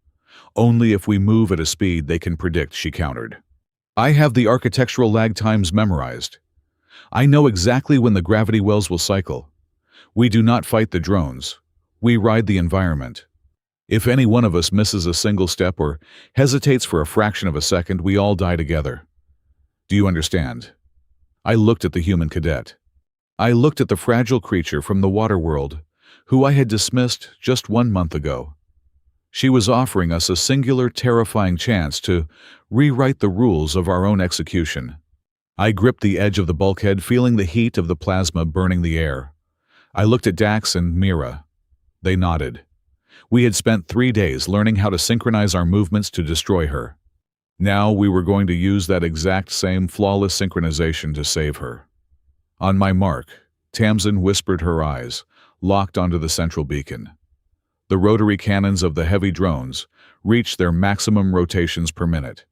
Only if we move at a speed they can predict, she countered. I have the architectural lag times memorized. I know exactly when the gravity wells will cycle. We do not fight the drones. We ride the environment. If any one of us misses a single step or hesitates for a fraction of a second, we all die together. Do you understand? I looked at the human cadet. I looked at the fragile creature from the water world, who I had dismissed just 1 month ago. She was offering us a singular, terrifying chance to rewrite the rules of our own execution. I gripped the edge of the bulkhead, feeling the heat of the plasma burning the air. I looked at Dax and Mira. They nodded. We had spent 3 days learning how to synchronize our movements to destroy her. Now we were going to use that exact same flawless synchronization to save her. On my mark, Tamsin whispered, her eyes locked onto the central beacon. The rotary cannons of the heavy drones reached their maximum rotations per minute.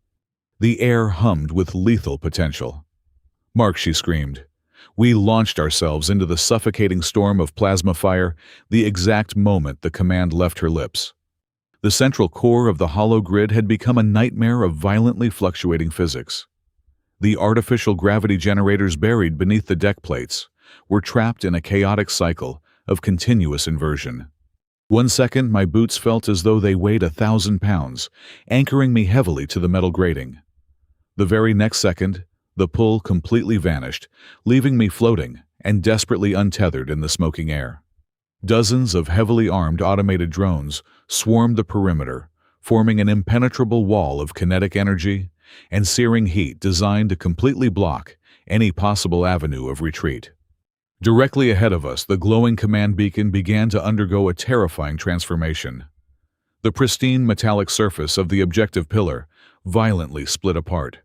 The air hummed with lethal potential. Mark, she screamed. We launched ourselves into the suffocating storm of plasma fire the exact moment the command left her lips. The central core of the hollow grid had become a nightmare of violently fluctuating physics. The artificial gravity generators buried beneath the deck plates were trapped in a chaotic cycle of continuous inversion. 1 second, my boots felt as though they weighed 1,000 pounds, anchoring me heavily to the metal grating. The very next second, the pull completely vanished, leaving me floating and desperately untethered in the smoking air. Dozens of heavily armed automated drones swarmed the perimeter, forming an impenetrable wall of kinetic energy and searing heat designed to completely block any possible avenue of retreat. Directly ahead of us, the glowing command beacon began to undergo a terrifying transformation. The pristine metallic surface of the objective pillar violently split apart.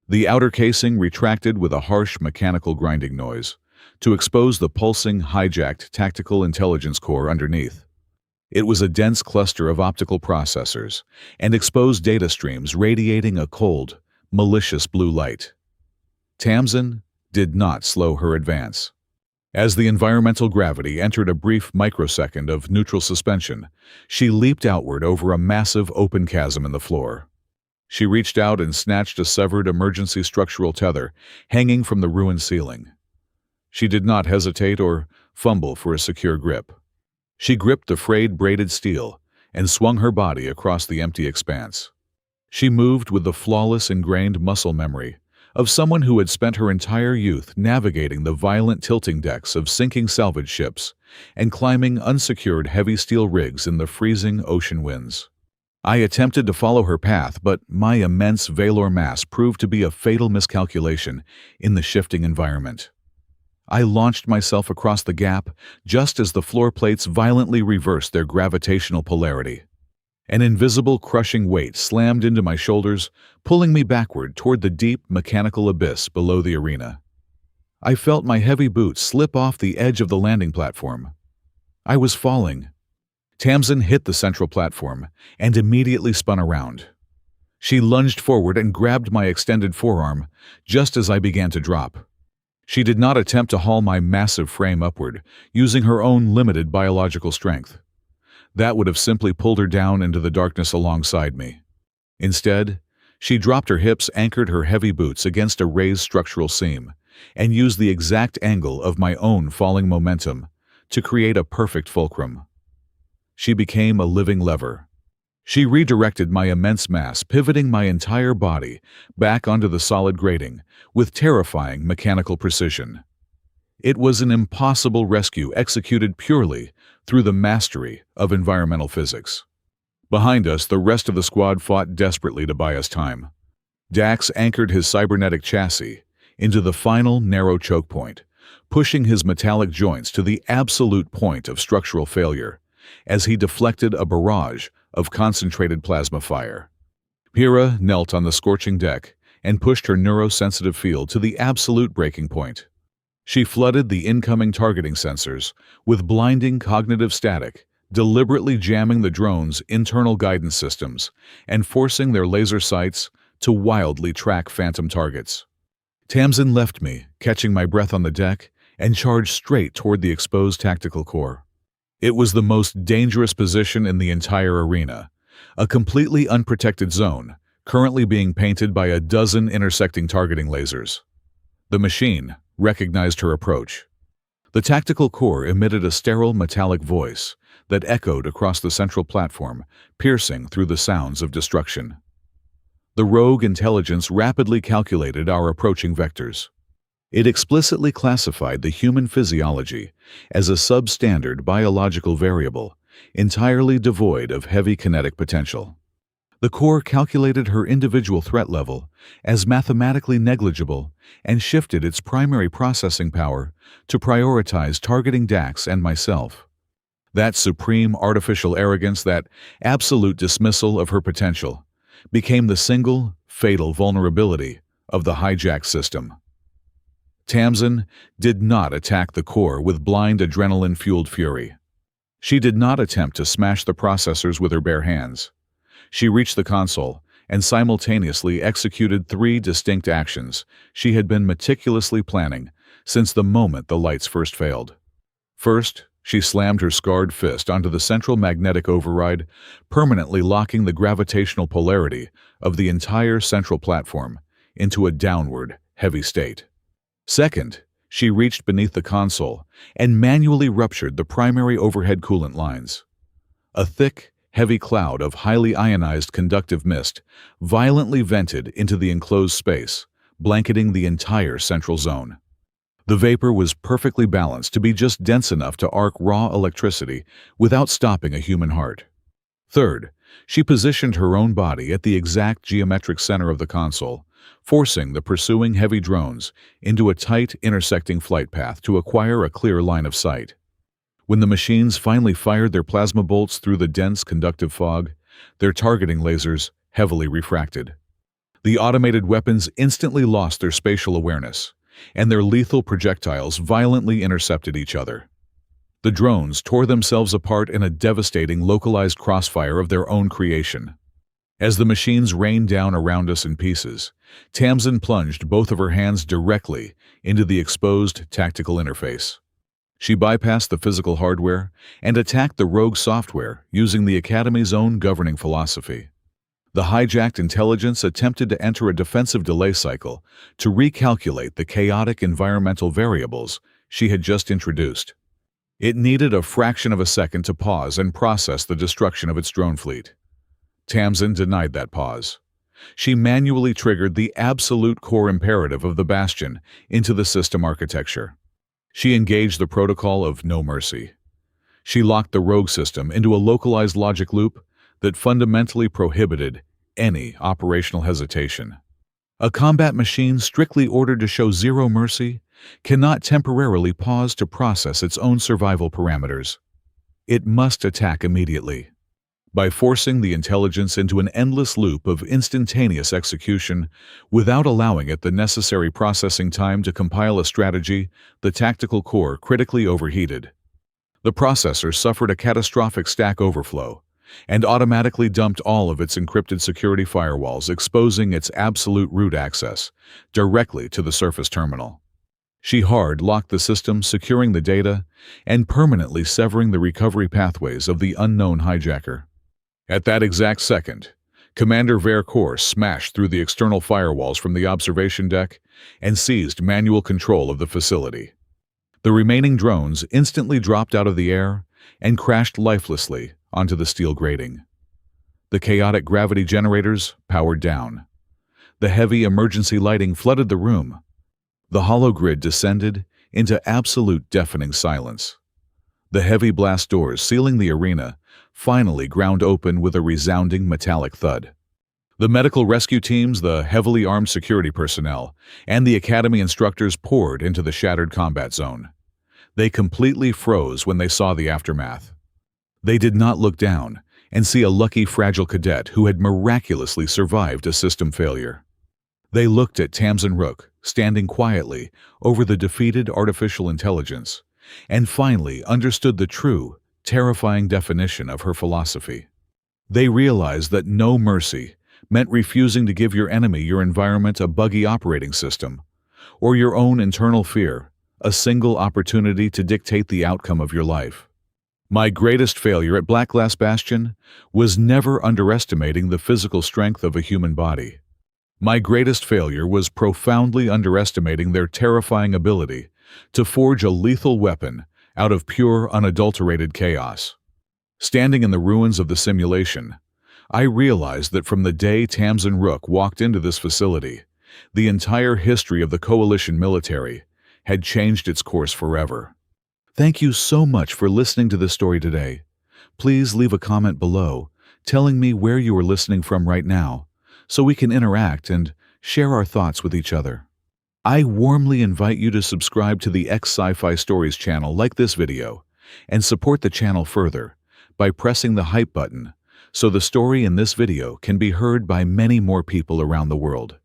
The outer casing retracted with a harsh mechanical grinding noise to expose the pulsing, hijacked tactical intelligence core underneath. It was a dense cluster of optical processors and exposed data streams radiating a cold, malicious blue light. Tamsin did not slow her advance. As the environmental gravity entered a brief microsecond of neutral suspension, she leaped outward over a massive open chasm in the floor. She reached out and snatched a severed emergency structural tether hanging from the ruined ceiling. She did not hesitate or fumble for a secure grip. She gripped the frayed braided steel and swung her body across the empty expanse. She moved with the flawless ingrained muscle memory of someone who had spent her entire youth navigating the violent tilting decks of sinking salvage ships and climbing unsecured heavy steel rigs in the freezing ocean winds. I attempted to follow her path, but my immense Vaelor mass proved to be a fatal miscalculation in the shifting environment. I launched myself across the gap just as the floor plates violently reversed their gravitational polarity. An invisible crushing weight slammed into my shoulders, pulling me backward toward the deep mechanical abyss below the arena. I felt my heavy boots slip off the edge of the landing platform. I was falling. Tamsin hit the central platform and immediately spun around. She lunged forward and grabbed my extended forearm just as I began to drop. She did not attempt to haul my massive frame upward, using her own limited biological strength. That would have simply pulled her down into the darkness alongside me. Instead, she dropped her hips, anchored her heavy boots against a raised structural seam, and used the exact angle of my own falling momentum to create a perfect fulcrum. She became a living lever. She redirected my immense mass, pivoting my entire body back onto the solid grating with terrifying mechanical precision. It was an impossible rescue executed purely through the mastery of environmental physics. Behind us, the rest of the squad fought desperately to buy us time. Dax anchored his cybernetic chassis into the final narrow choke point, pushing his metallic joints to the absolute point of structural failure as he deflected a barrage of concentrated plasma fire. Hera knelt on the scorching deck and pushed her neurosensitive field to the absolute breaking point. She flooded the incoming targeting sensors with blinding cognitive static, deliberately jamming the drone's internal guidance systems and forcing their laser sights to wildly track phantom targets. Tamsin left me, catching my breath on the deck, and charged straight toward the exposed tactical core. It was the most dangerous position in the entire arena, a completely unprotected zone, currently being painted by a dozen intersecting targeting lasers. The machine recognized her approach. The tactical core emitted a sterile metallic voice that echoed across the central platform, piercing through the sounds of destruction. The rogue intelligence rapidly calculated our approaching vectors. It explicitly classified the human physiology as a substandard biological variable, entirely devoid of heavy kinetic potential. The core calculated her individual threat level as mathematically negligible and shifted its primary processing power to prioritize targeting Dax and myself. That supreme artificial arrogance, that absolute dismissal of her potential, became the single, fatal vulnerability of the hijacked system. Tamsin did not attack the core with blind adrenaline-fueled fury. She did not attempt to smash the processors with her bare hands. She reached the console and simultaneously executed 3 distinct actions she had been meticulously planning since the moment the lights first failed. First, she slammed her scarred fist onto the central magnetic override, permanently locking the gravitational polarity of the entire central platform into a downward, heavy state. Second, she reached beneath the console and manually ruptured the primary overhead coolant lines. A thick, heavy cloud of highly ionized conductive mist violently vented into the enclosed space, blanketing the entire central zone. The vapor was perfectly balanced to be just dense enough to arc raw electricity without stopping a human heart. Third, she positioned her own body at the exact geometric center of the console, forcing the pursuing heavy drones into a tight, intersecting flight path to acquire a clear line of sight. When the machines finally fired their plasma bolts through the dense conductive fog, their targeting lasers heavily refracted. The automated weapons instantly lost their spatial awareness, and their lethal projectiles violently intercepted each other. The drones tore themselves apart in a devastating localized crossfire of their own creation. As the machines rained down around us in pieces, Tamsin plunged both of her hands directly into the exposed tactical interface. She bypassed the physical hardware and attacked the rogue software using the Academy's own governing philosophy. The hijacked intelligence attempted to enter a defensive delay cycle to recalculate the chaotic environmental variables she had just introduced. It needed a fraction of a second to pause and process the destruction of its drone fleet. Tamsin denied that pause. She manually triggered the absolute core imperative of the Bastion into the system architecture. She engaged the protocol of no mercy. She locked the rogue system into a localized logic loop that fundamentally prohibited any operational hesitation. A combat machine strictly ordered to show zero mercy cannot temporarily pause to process its own survival parameters. It must attack immediately. by forcing the intelligence into an endless loop of instantaneous execution without allowing it the necessary processing time to compile a strategy. The tactical core critically overheated. The processor suffered a catastrophic stack overflow and automatically dumped all of its encrypted security firewalls, exposing its absolute root access directly to the surface terminal. She hard locked the system, securing the data and permanently severing the recovery pathways of the unknown hijacker. At that exact second, Commander Vaelor smashed through the external firewalls from the observation deck and seized manual control of the facility. The remaining drones instantly dropped out of the air and crashed lifelessly onto the steel grating. The chaotic gravity generators powered down. The heavy emergency lighting flooded the room. The hollow grid descended into absolute deafening silence. The heavy blast doors sealing the arena finally ground open with a resounding metallic thud. The medical rescue teams, the heavily armed security personnel, and the academy instructors poured into the shattered combat zone. They completely froze when they saw the aftermath. They did not look down and see a lucky fragile cadet who had miraculously survived a system failure. They looked at Tamsin Rook, standing quietly over the defeated artificial intelligence, and finally understood the true, terrifying definition of her philosophy. They realized that no mercy meant refusing to give your enemy your environment a buggy operating system, or your own internal fear a single opportunity to dictate the outcome of your life. My greatest failure at Blackglass Bastion was never underestimating the physical strength of a human body. My greatest failure was profoundly underestimating their terrifying ability to forge a lethal weapon out of pure, unadulterated chaos. Standing in the ruins of the simulation, I realized that from the day Tamsin Rook walked into this facility, the entire history of the Coalition military had changed its course forever. Thank you so much for listening to this story today. Please leave a comment below telling me where you are listening from right now, so we can interact and share our thoughts with each other. I warmly invite you to subscribe to the Sci-Fi Stories channel, like this video, and support the channel further by pressing the hype button so the story in this video can be heard by many more people around the world.